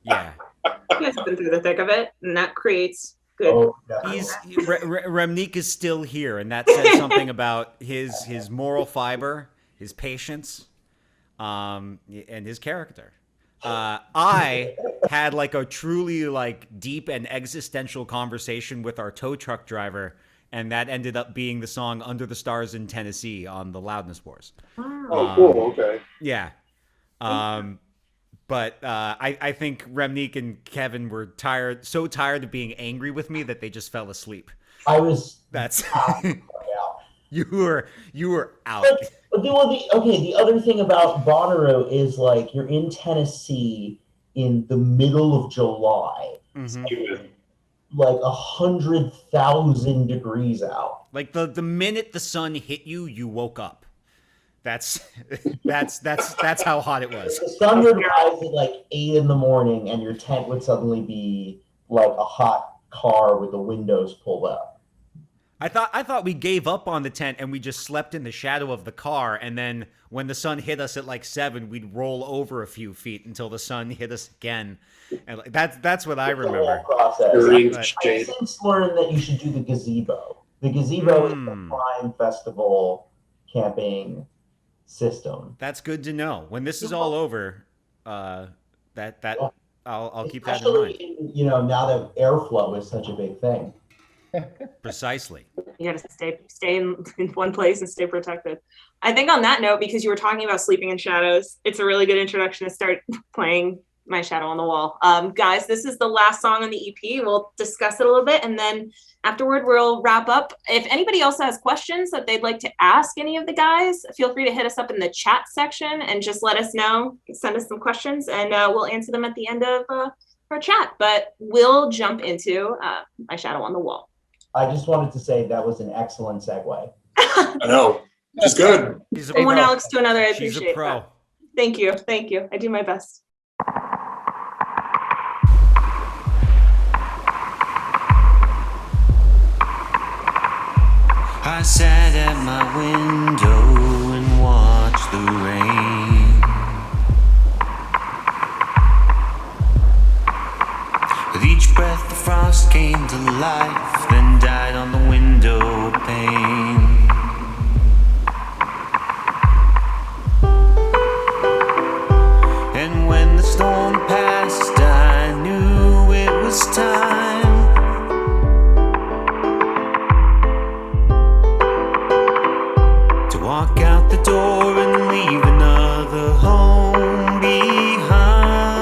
Yeah. You guys have been through the thick of it, and that creates good. Oh, Remnique is still here, and that says something about his moral fiber, his patience, and his character. I had like a truly like deep and existential conversation with our tow truck driver, and that ended up being the song "Under the Stars in Tennessee" on the Loudness Wars. Oh, cool. Okay. Yeah. But I think Remnique and Kevin were so tired of being angry with me that they just fell asleep. That's you were out. The other thing about Bonnaroo is like you're in Tennessee in the middle of July. Mm-hmm. Like 100,000 degrees out. Like the minute the sun hit you, you woke up. That's how hot it was. The sun would rise at like 8 a.m, and your tent would suddenly be like a hot car with the windows pulled up. I thought we gave up on the tent and we just slept in the shadow of the car, and then when the sun hit us at like 7, we'd roll over a few feet until the sun hit us again. And that's what I remember. I've since learned that you should do the gazebo. The gazebo is the prime festival camping system. That's good to know. When this is all over, I'll keep that in mind. Now that airflow is such a big thing. Precisely. You gotta stay in one place and stay protected. I think on that note, because you were talking about sleeping in shadows, it's a really good introduction to start playing My Shadow on the Wall. Guys, this is the last song on the EP. We'll discuss it a little bit, and then afterward we'll wrap up. If anybody else has questions that they'd like to ask any of the guys, feel free to hit us up in the chat section and just let us know. Send us some questions, and we'll answer them at the end of our chat. But we'll jump into My Shadow on the Wall. I just wanted to say that was an excellent segue. I know. It's good. From one Alex to another, I She's appreciate a pro. that. Thank you. I do my best. I sat at my window and watched the rain. With each breath the frost came to life, then died on the window pane. And when the storm passed, I knew it was time to walk out the door and leave another home behind.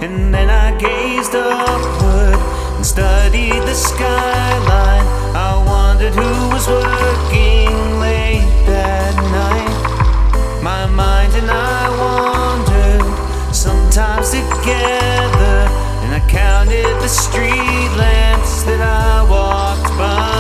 And then I gazed upward and studied the skyline. I wondered who was working late that night. My mind and I wandered, sometimes together, and I counted the street lamps that I walked by.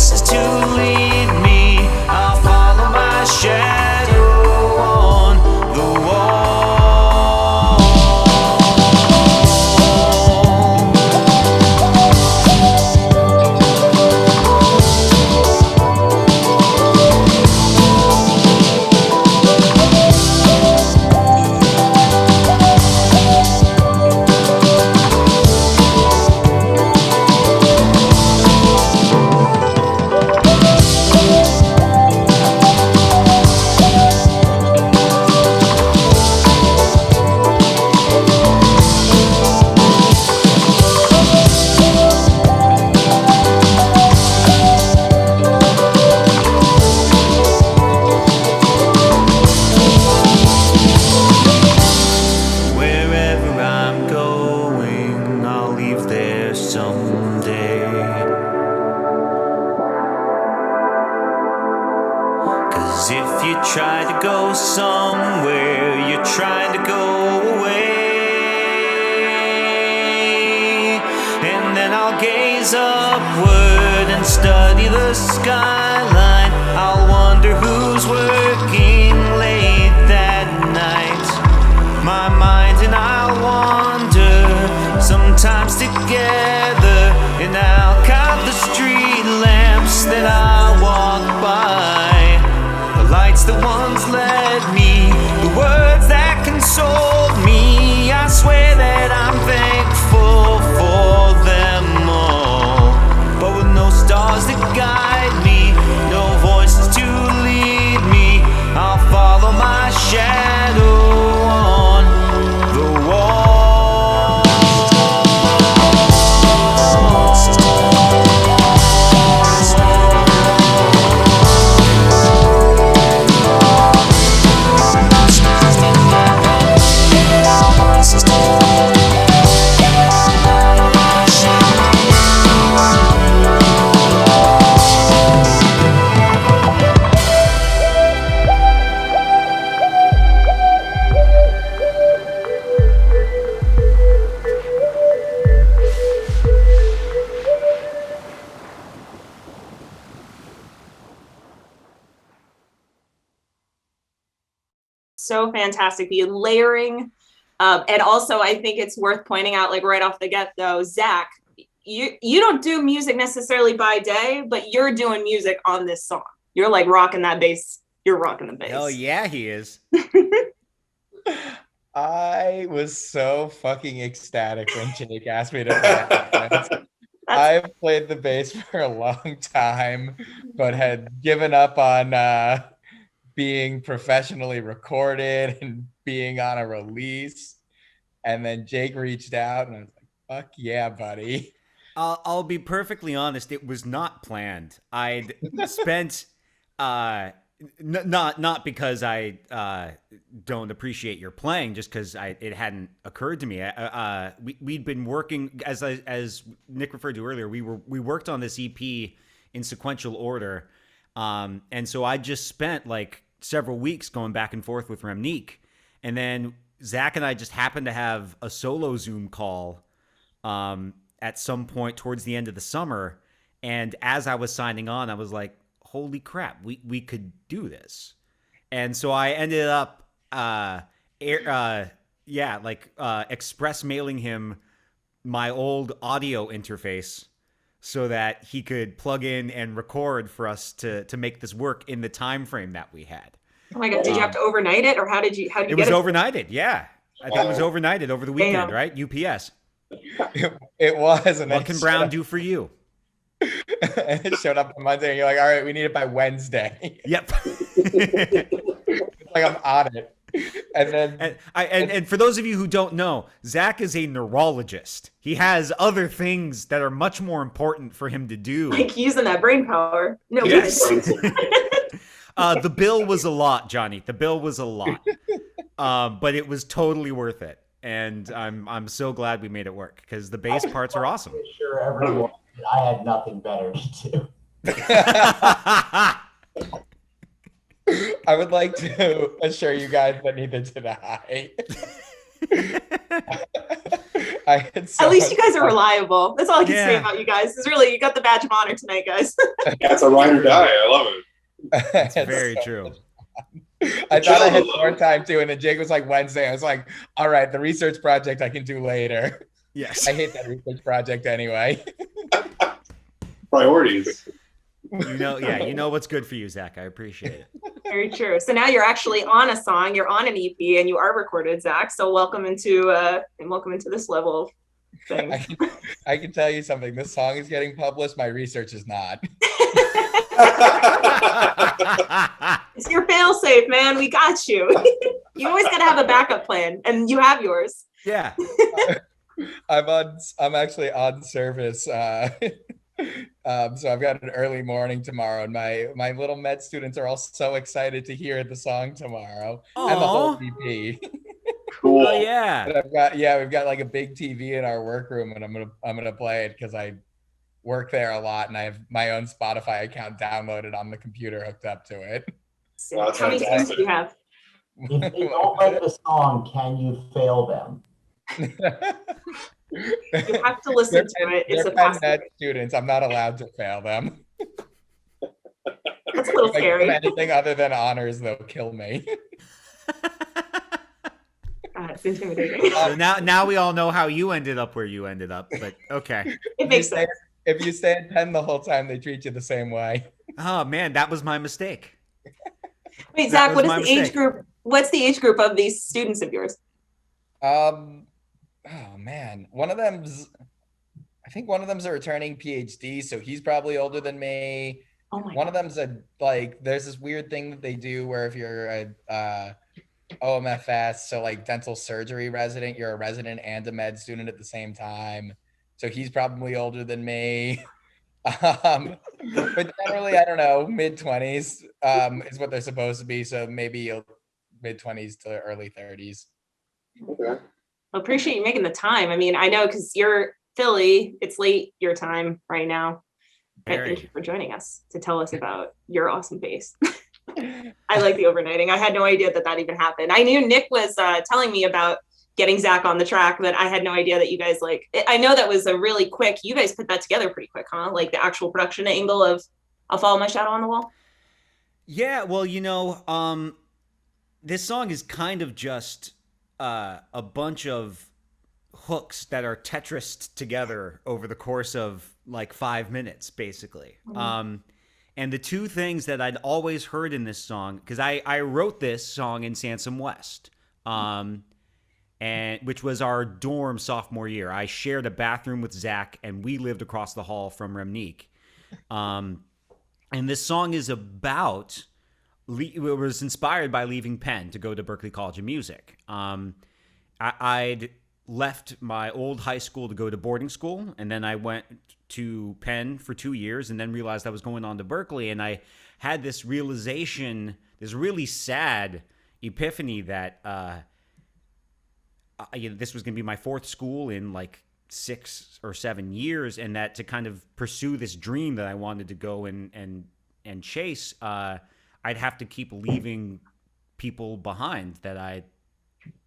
voices to lead me. I'll follow my shadow on the wall. Wherever I'm going, I'll leave there someday. 'Cause if you try to go somewhere, you're trying to go away. And then I'll gaze upward and study the skyline. I'll wonder who's working late that night. My mind and I'll wander, sometimes together, and I'll count the street lamps that I walk by. The lights that once led me, the words that consoled me. I swear that I'm thankful for them all. But with no stars to guide me, no voices to lead me, I'll follow my shadow on the wall. So fantastic. The layering. And also, I think it's worth pointing out, like right off the get though, Zach, you don't do music necessarily by day, but you're doing music on this song. You're like rocking that bass. You're rocking the bass. Hell yeah, he is. I was so fucking ecstatic when Jake asked me to play. I've played the bass for a long time, but had given up on being professionally recorded and being on a release. And then Jake reached out and I was like, fuck yeah, buddy. I'll be perfectly honest. It was not planned. I'd spent not because I don't appreciate your playing, just because it hadn't occurred to me. We'd been working as Nick referred to earlier. We worked on this EP in sequential order, and so I just spent like several weeks going back and forth with Remnique, and then Zach and I just happened to have a solo Zoom call at some point towards the end of the summer, and as I was signing on, I was like, holy crap, we could do this. And so I ended up express mailing him my old audio interface so that he could plug in and record for us to make this work in the time frame that we had. Oh my God, did you have to overnight it, or how did you get it? It was overnighted, yeah. I think it was overnighted over the weekend, right? UPS. It was. And what can Brown do for you? It showed up on Monday, and you're like, all right, we need it by Wednesday. Yep. It's like I'm on it. And then and for those of you who don't know, Zach is a neurologist. He has other things that are much more important for him to do. Like using that brain power. No. Yes. The bill was a lot, Johnny. The bill was a lot. But it was totally worth it. And I'm so glad we made it work because the bass parts are awesome. Sure, everyone. I had nothing better to do. I would like to assure you guys that neither did I. I had so At least much you guys are fun. reliable. That's all I can say Yeah. about you guys. Is really, you got the badge of honor tonight, guys. Yeah, it's a ride or die. I love it. It's It's very so true. much I thought I had Jello. more time too, and then Jake was like Wednesday. I was like, all right, the research project I can do later. Yes. I hate that research project anyway. Priorities. You know what's good for you, Zach. I appreciate it. Very true. So now you're actually on a song. You're on an EP, and you are recorded, Zach. So welcome into this level of things. I can tell you something. This song is getting published. My research is not. It's your fail safe, man. We got you. You always got to have a backup plan, and you have yours. Yeah. I'm actually on service. So I've got an early morning tomorrow, and my little med students are all so excited to hear the song tomorrow and the whole Aw. EP. Cool. Oh yeah. And we've got like a big TV in our workroom, and I'm gonna play it because I work there a lot, and I have my own Spotify account downloaded on the computer hooked up to it. So Well, that's how many teams fantastic. do you have? If they don't like the song, can you fail them? You have to listen to it. It's a They're Penn possibility. Med students. I'm not allowed to fail them. That's a little If I give scary. them anything other than honors, they'll kill me. God, it's intimidating. So now we all know how you ended up where you ended up, but okay. It makes sense. If you stay at Penn the whole time, they treat you the same way. Oh man, that was my mistake. Wait, That Zach, was what is my the age mistake. group? What's the age group of these students of yours? Oh man, I think one of them's a returning PhD, so he's probably older than me. Oh my One God. of them's there's this weird thing that they do where if you're a OMFS, so like dental surgery resident, you're a resident and a med student at the same time. So he's probably older than me. But generally, I don't know, mid-20s is what they're supposed to be. So maybe mid-20s to early 30s. Okay. I appreciate you making the time. I mean, I know because you're Philly, it's late your time right now. But thank you Very. for joining us to tell us about your awesome bass. I like the overnighting. I had no idea that even happened. I knew Nick was telling me about getting Zach on the track, but I had no idea that you guys I know that was a really quick, you guys put that together pretty quick, huh? Like the actual production angle of I'll Follow My Shadow on the Wall. Yeah, well, this song is kind of just a bunch of hooks that are Tetrised together over the course of like 5 minutes, basically. And the two things that I'd always heard in this song, because I wrote this song in Sansom West, and which was our dorm sophomore year. I shared a bathroom with Zach, and we lived across the hall from Remnique. And this song is about, it was inspired by leaving Penn to go to Berklee College of Music. I'd left my old high school to go to boarding school, and then I went to Penn for 2 years and then realized I was going on to Berklee, and I had this realization, this really sad epiphany that this was going to be my fourth school in like 6 or 7 years, and that to kind of pursue this dream that I wanted to go and chase, I'd have to keep leaving people behind that I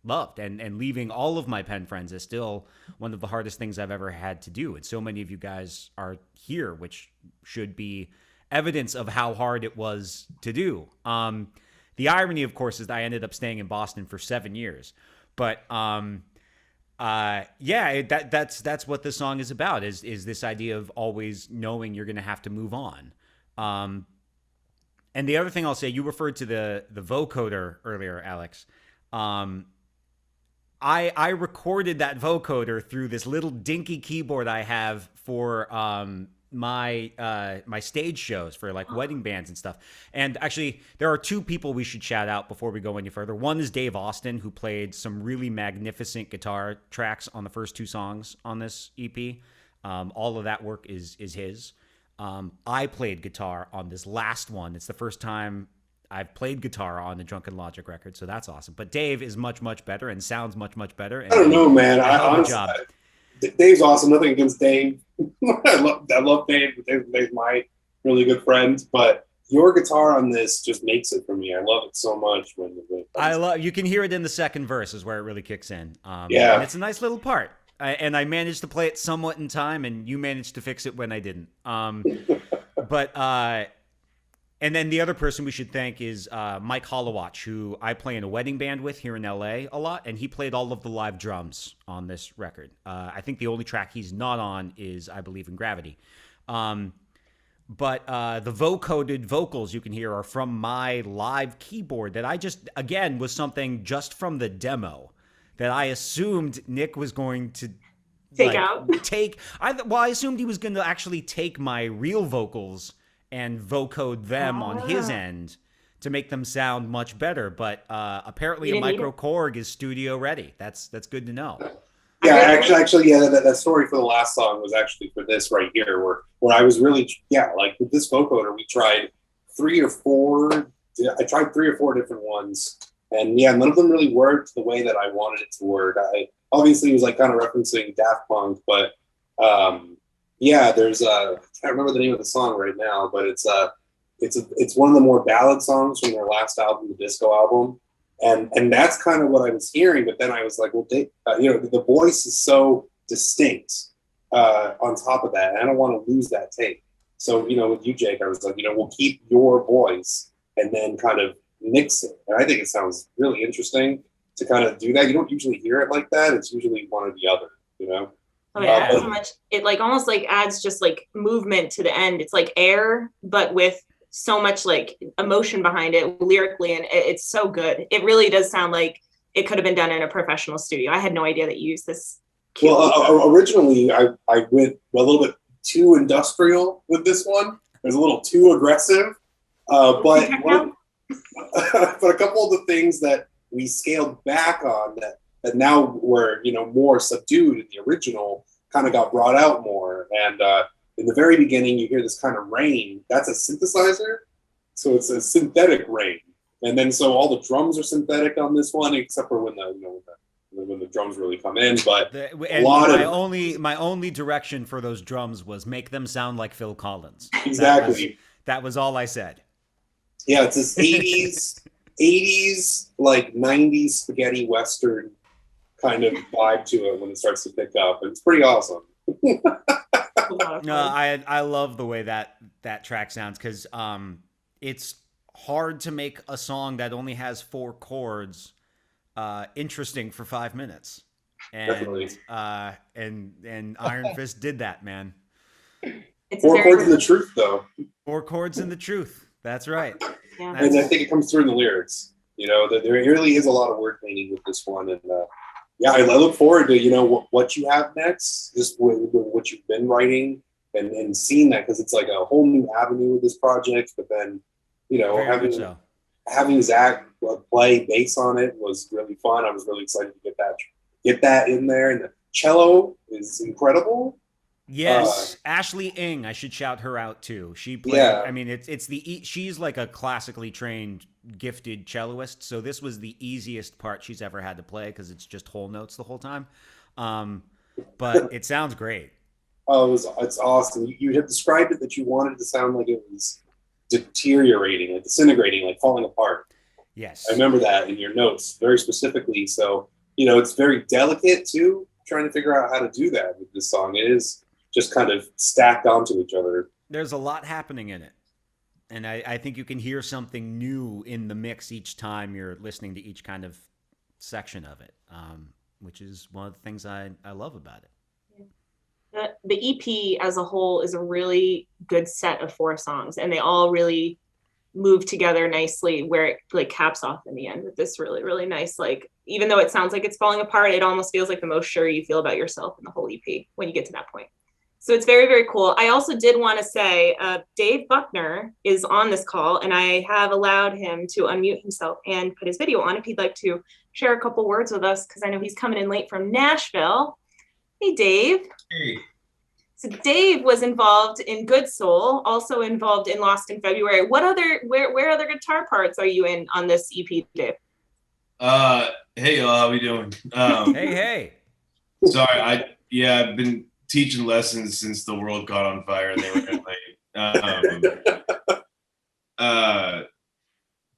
loved, and leaving all of my Penn friends is still one of the hardest things I've ever had to do. And so many of you guys are here, which should be evidence of how hard it was to do. The irony, of course, is that I ended up staying in Boston for 7 years. But that's what this song is about, is this idea of always knowing you're going to have to move on. And the other thing I'll say, you referred to the vocoder earlier, Alex. I recorded that vocoder through this little dinky keyboard I have for my stage shows for like wedding bands and stuff. And actually, there are two people we should shout out before we go any further. One is Dave Austin, who played some really magnificent guitar tracks on the first 2 songs on this EP. All of that work is his. I played guitar on this last one. It's the first time I've played guitar on the Drunken Logic record, so that's awesome. But Dave is much, much better and sounds much, much better. And I don't know, man. did a I hell of a honestly, job. Dave's awesome. Nothing against Dave. I love Dave. Dave's my really good friend. But your guitar on this just makes it for me. I love it so much. You can You can hear it in the second verse is where it really kicks in. Yeah. And it's a nice little part. and I managed to play it somewhat in time, and you managed to fix it when I didn't. And then the other person we should thank is Mike Hollowatch, who I play in a wedding band with here in LA a lot, and he played all of the live drums on this record. I think the only track he's not on is I Believe in Gravity. But the vocoded vocals you can hear are from my live keyboard that I just, again, was something just from the demo that I assumed Nick was going to I assumed he was going to actually take my real vocals and vocode them on his end to make them sound much better. But apparently a micro Korg is studio ready. That's good to know. Yeah, actually, yeah, that story for the last song was actually for this right here, where I was really, like with this vocoder, we tried 3 or 4. I tried 3 or 4 different ones, and yeah, none of them really worked the way that I wanted it to work. I obviously was like kind of referencing Daft Punk, but yeah, there's I can't remember the name of the song right now, but it's one of the more ballad songs from their last album, the Disco album. And that's kind of what I was hearing, but then I was like, well, the voice is so distinct on top of that, and I don't want to lose that take. So, with you, Jake, I was like, we'll keep your voice and then kind of mix it. And I think it sounds really interesting to kind of do that. You don't usually hear it like that. It's usually one or the other, Oh yeah, so much. It like almost like adds just like movement to the end. It's like air, but with so much like emotion behind it lyrically, and it's so good. It really does sound like it could have been done in a professional studio. I had no idea that you used this. Originally I went a little bit too industrial with this one. It was a little too aggressive, but a couple of the things that we scaled back on that now were more subdued in the original kind of got brought out more. And in the very beginning, you hear this kind of rain. That's a synthesizer, so it's a synthetic rain. And then so all the drums are synthetic on this one, except for when the drums really come in. But my only direction for those drums was make them sound like Phil Collins. Exactly. That was all I said. Yeah, it's this 80s like 90s spaghetti western kind of vibe to it when it starts to pick up. It's pretty awesome. I love the way that track sounds, because it's hard to make a song that only has 4 chords interesting for 5 minutes, and definitely. And Ironfist did that, man. It's 4 chords in the truth, though. 4 chords in the truth. That's right. Yeah. And I think it comes through in the lyrics. There really is a lot of word painting with this one, and yeah, I look forward to what you have next, just with what you've been writing and seeing that, because it's like a whole new avenue with this project. But then having Zach play bass on it was really fun. I was really excited to get that in there, and the cello is incredible. Yes, Ashley Ng, I should shout her out too. She played. Yeah. I mean, she's like a classically trained, gifted celloist. So this was the easiest part she's ever had to play, because it's just whole notes the whole time. But it sounds great. Oh, it's awesome. You had described it that you wanted it to sound like it was deteriorating, like disintegrating, like falling apart. Yes, I remember that in your notes very specifically. So it's very delicate too, trying to figure out how to do that with this song. It is just kind of stacked onto each other. There's a lot happening in it. And I think you can hear something new in the mix each time you're listening to each kind of section of it, which is one of the things I love about it. The EP as a whole is a really good set of 4 songs, and they all really move together nicely, where it like caps off in the end with this really, really nice, like, even though it sounds like it's falling apart, it almost feels like the most sure you feel about yourself in the whole EP when you get to that point. So it's very, very cool. I also did want to say Dave Buckner is on this call, and I have allowed him to unmute himself and put his video on if he'd like to share a couple words with us, because I know he's coming in late from Nashville. Hey, Dave. Hey. So Dave was involved in Good Soul, also involved in Lost in February. Where other guitar parts are you in on this EP, Dave? Hey y'all, how we doing? Hey. Sorry, I've been teaching lessons since the world caught on fire and they were late.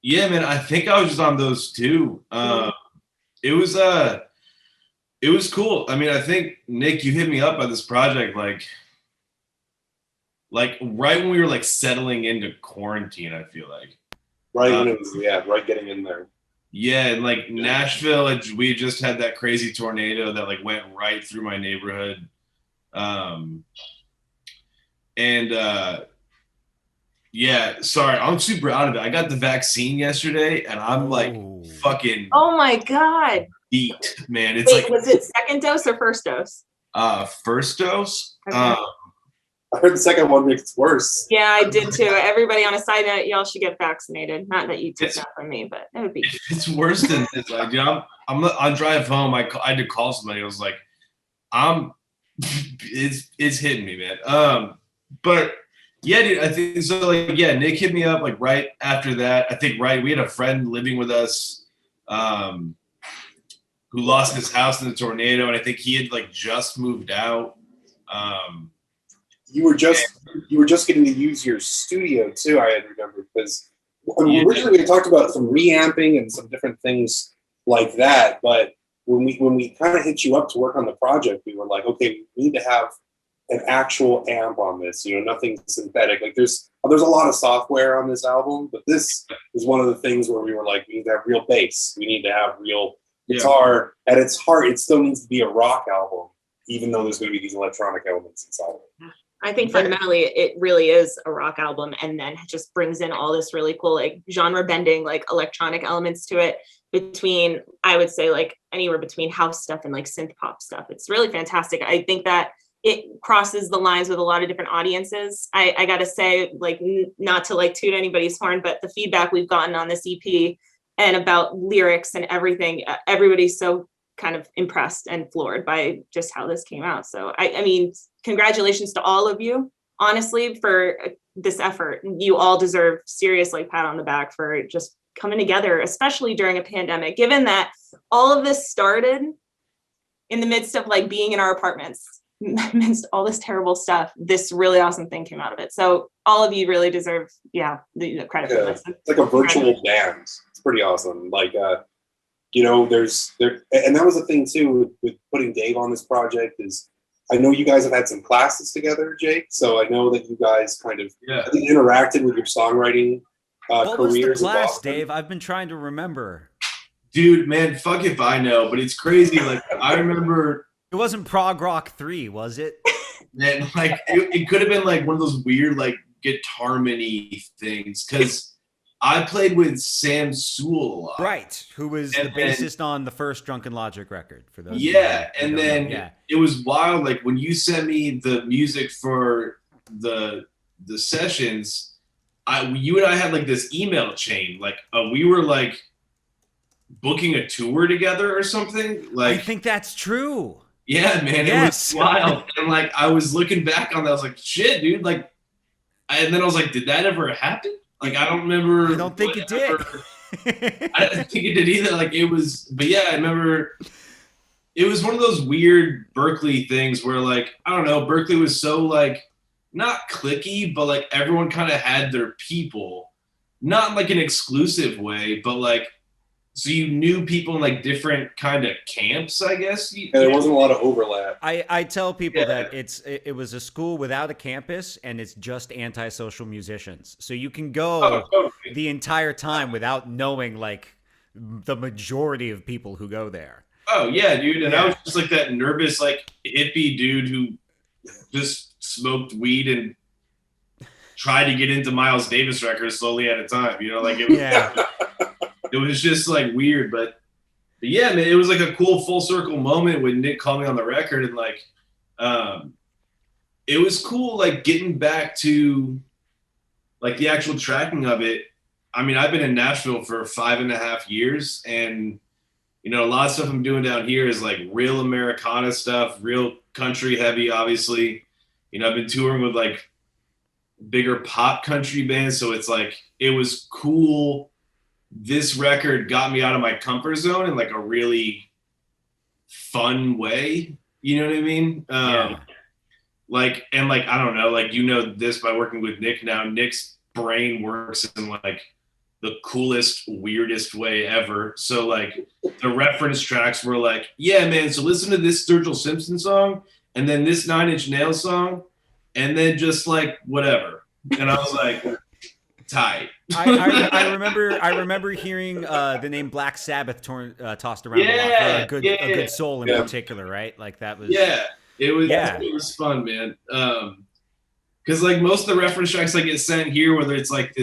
Yeah, man, I think I was just on those 2. It It was cool. I mean, I think Nick, you hit me up on this project like right when we were like settling into quarantine. I feel like Right when it was, right getting in there. Yeah, and like Nashville, we just had that crazy tornado that like went right through my neighborhood. Yeah, sorry, I'm super out of it. I got the vaccine yesterday and I'm like fucking Oh my God. beat, man. It's Wait, like was it second dose or first dose? first dose. Okay. I heard the second one makes it worse. Yeah, I did too. Everybody, on a side note, y'all should get vaccinated. Not that you took that from me, but it would be. It's worse than this. Like, you know, I'm on drive home. I had to call somebody. I was like, it's hitting me, man. But yeah, dude, I think so. Like, yeah, Nick hit me up like right after that. I think we had a friend living with us, who lost his house in the tornado, and I think he had like just moved out. You were just getting to use your studio too. I had remembered because originally we had talked about some reamping and some different things like that. But when we kind of hit you up to work on the project, we were like, okay, we need to have an actual amp on this. You know, nothing synthetic. Like there's a lot of software on this album, but this is one of the things where we were like, we need to have real bass. We need to have real guitar. At its heart, it still needs to be a rock album, even though there's going to be these electronic elements inside of it. I think fundamentally it really is a rock album, and then just brings in all this really cool like genre bending, like electronic elements to it, between, I would say, like anywhere between house stuff and like synth pop stuff. It's really fantastic. I think that it crosses the lines with a lot of different audiences. I gotta say, like, not to like toot anybody's horn, but the feedback we've gotten on this EP and about lyrics and everything, everybody's so kind of impressed and floored by just how this came out. So I mean, congratulations to all of you, honestly, for this effort. You all deserve serious like pat on the back for just coming together, especially during a pandemic, given that all of this started in the midst of like being in our apartments, amidst all this terrible stuff. This really awesome thing came out of it. So all of you really deserve, the credit for this. It's like a virtual band. It's pretty awesome. Like, you know, and that was the thing too with putting Dave on this project is, I know you guys have had some classes together, Jake. So I know that you guys kind of I think, interacted with your songwriting what careers. was the class, Dave? I've been trying to remember. Dude, man, fuck if I know, but it's crazy. Like, I remember it wasn't Prog Rock 3, was it? And like it could have been like one of those weird like guitar-mini things, because I played with Sam Sewell a lot. Right, who was the bassist on the first Drunken Logic record, for those. And then it was wild. Like when you sent me the music for the sessions, you and I had like this email chain. Like we were like booking a tour together or something. Like, I think that's true. Yeah, man, yes. It was wild. And like I was looking back on that, I was like, shit, dude. Like, and then I was like, did that ever happen? Like, I don't remember. I don't think it did. I didn't think it did either. Like, it was, but yeah, I remember it was one of those weird Berkeley things where, like, I don't know, Berkeley was so, like, not cliquey, but, like, everyone kind of had their people. Not in, like, an exclusive way, but, like, so you knew people in, like, different kind of camps, I guess. And there wasn't a lot of overlap. I tell people that it was a school without a campus, and it's just antisocial musicians. So you can go the entire time without knowing, like, the majority of people who go there. Oh, yeah, dude. And I was just, like, that nervous, like, hippie dude who just smoked weed and tried to get into Miles Davis records slowly at a time. You know, like, it was... It was just like weird, but yeah, man, it was like a cool full circle moment when Nick called me on the record, and like, it was cool, like getting back to like the actual tracking of it. I mean, I've been in Nashville for 5.5 years, and you know, a lot of stuff I'm doing down here is like real Americana stuff, real country heavy, obviously. You know, I've been touring with like bigger pop country bands, so it's like, it was cool. This record got me out of my comfort zone in like a really fun way. You know what I mean? Like, and like, I don't know, like, you know this by working with Nick now. Nick's brain works in like the coolest, weirdest way ever. So like, the reference tracks were like, yeah, man, so listen to this Sturgill Simpson song, and then this Nine Inch Nails song, and then just like whatever. And I was like, tight. I remember hearing the name Black Sabbath tossed around a lot for a good soul in particular, right? Like that was it was fun, man. Because like most of the reference tracks I get sent here, whether it's like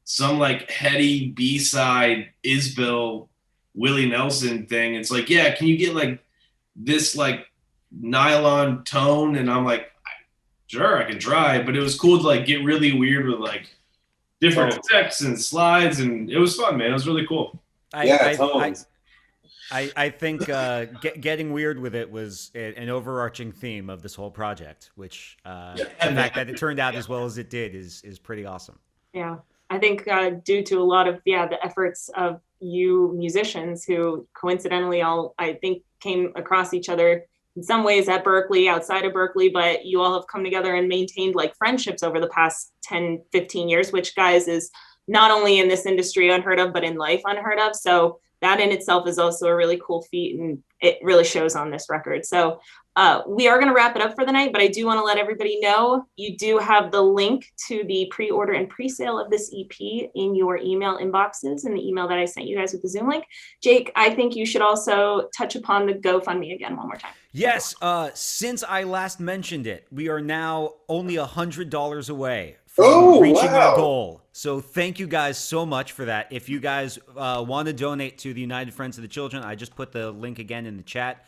some like heady B-side Isbell Willie Nelson thing, it's like, yeah, can you get like this like nylon tone? And I'm like, sure, I can try. But it was cool to like get really weird with like different effects and slides, and it was fun, man. It was really cool. I think getting weird with it was an overarching theme of this whole project, which the fact that it turned out as well as it did is pretty awesome. Yeah, I think due to a lot of the efforts of you musicians who coincidentally all I think came across each other in some ways at Berkeley, outside of Berkeley, but you all have come together and maintained like friendships over the past 10, 15 years, which guys is not only in this industry unheard of, but in life unheard of. So that in itself is also a really cool feat, and it really shows on this record. So we are going to wrap it up for the night, but I do want to let everybody know you do have the link to the pre-order and pre-sale of this EP in your email inboxes in the email that I sent you guys with the Zoom link. Jake, I think you should also touch upon the GoFundMe again one more time. Yes, since I last mentioned it, we are now only $100 away from reaching our goal. So thank you guys so much for that. If you guys want to donate to the United Friends of the Children, I just put the link again in the chat.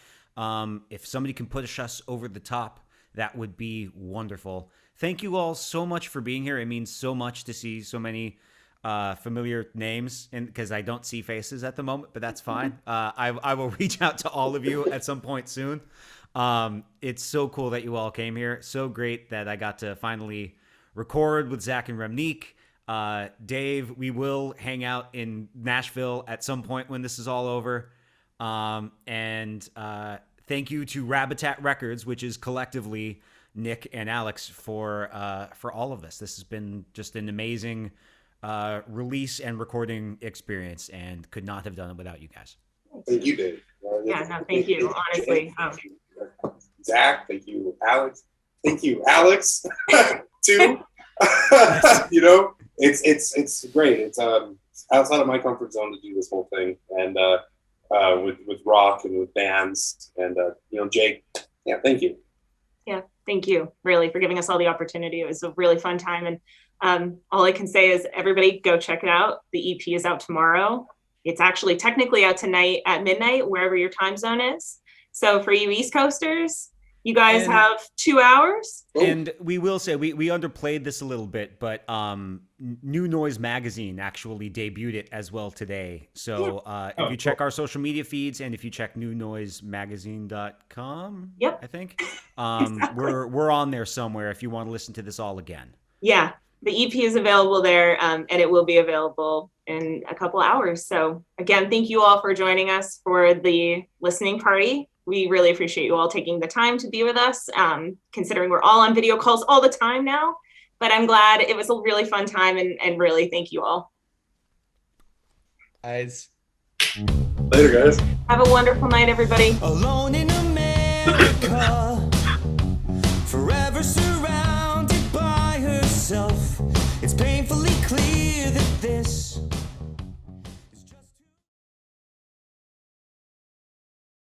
If somebody can push us over the top, that would be wonderful. Thank you all so much for being here. It means so much to see so many familiar names, and because I don't see faces at the moment, but that's fine. I will reach out to all of you at some point soon. It's so cool that you all came here. So great that I got to finally record with Zach and Remnique. Dave, we will hang out in Nashville at some point when this is all over. And thank you to Rabotat Records, which is collectively Nick and Alex, for all of this. This has been just an amazing release and recording experience, and could not have done it without you guys. Thank you, Dave. Thank you, honestly. Zach, thank you, Alex. Thank you, Alex, too. You know, it's great. It's outside of my comfort zone to do this whole thing, and with rock and with bands, and Jake, thank you. Yeah, thank you, really, for giving us all the opportunity. It was a really fun time, and all I can say is everybody go check it out. The EP is out tomorrow. It's actually technically out tonight at midnight, wherever your time zone is. So for you East Coasters, you guys have 2 hours. And we will say, we underplayed this a little bit, but New Noise Magazine actually debuted it as well today. So if you check our social media feeds, and if you check newnoisemagazine.com, I think, exactly. we're on there somewhere if you want to listen to this all again. Yeah, the EP is available there, and it will be available in a couple hours. So again, thank you all for joining us for the listening party. We really appreciate you all taking the time to be with us, considering we're all on video calls all the time now. But I'm glad it was a really fun time, and really thank you all. Guys. Later, guys. Have a wonderful night, everybody. Alone in America, forever surrounded.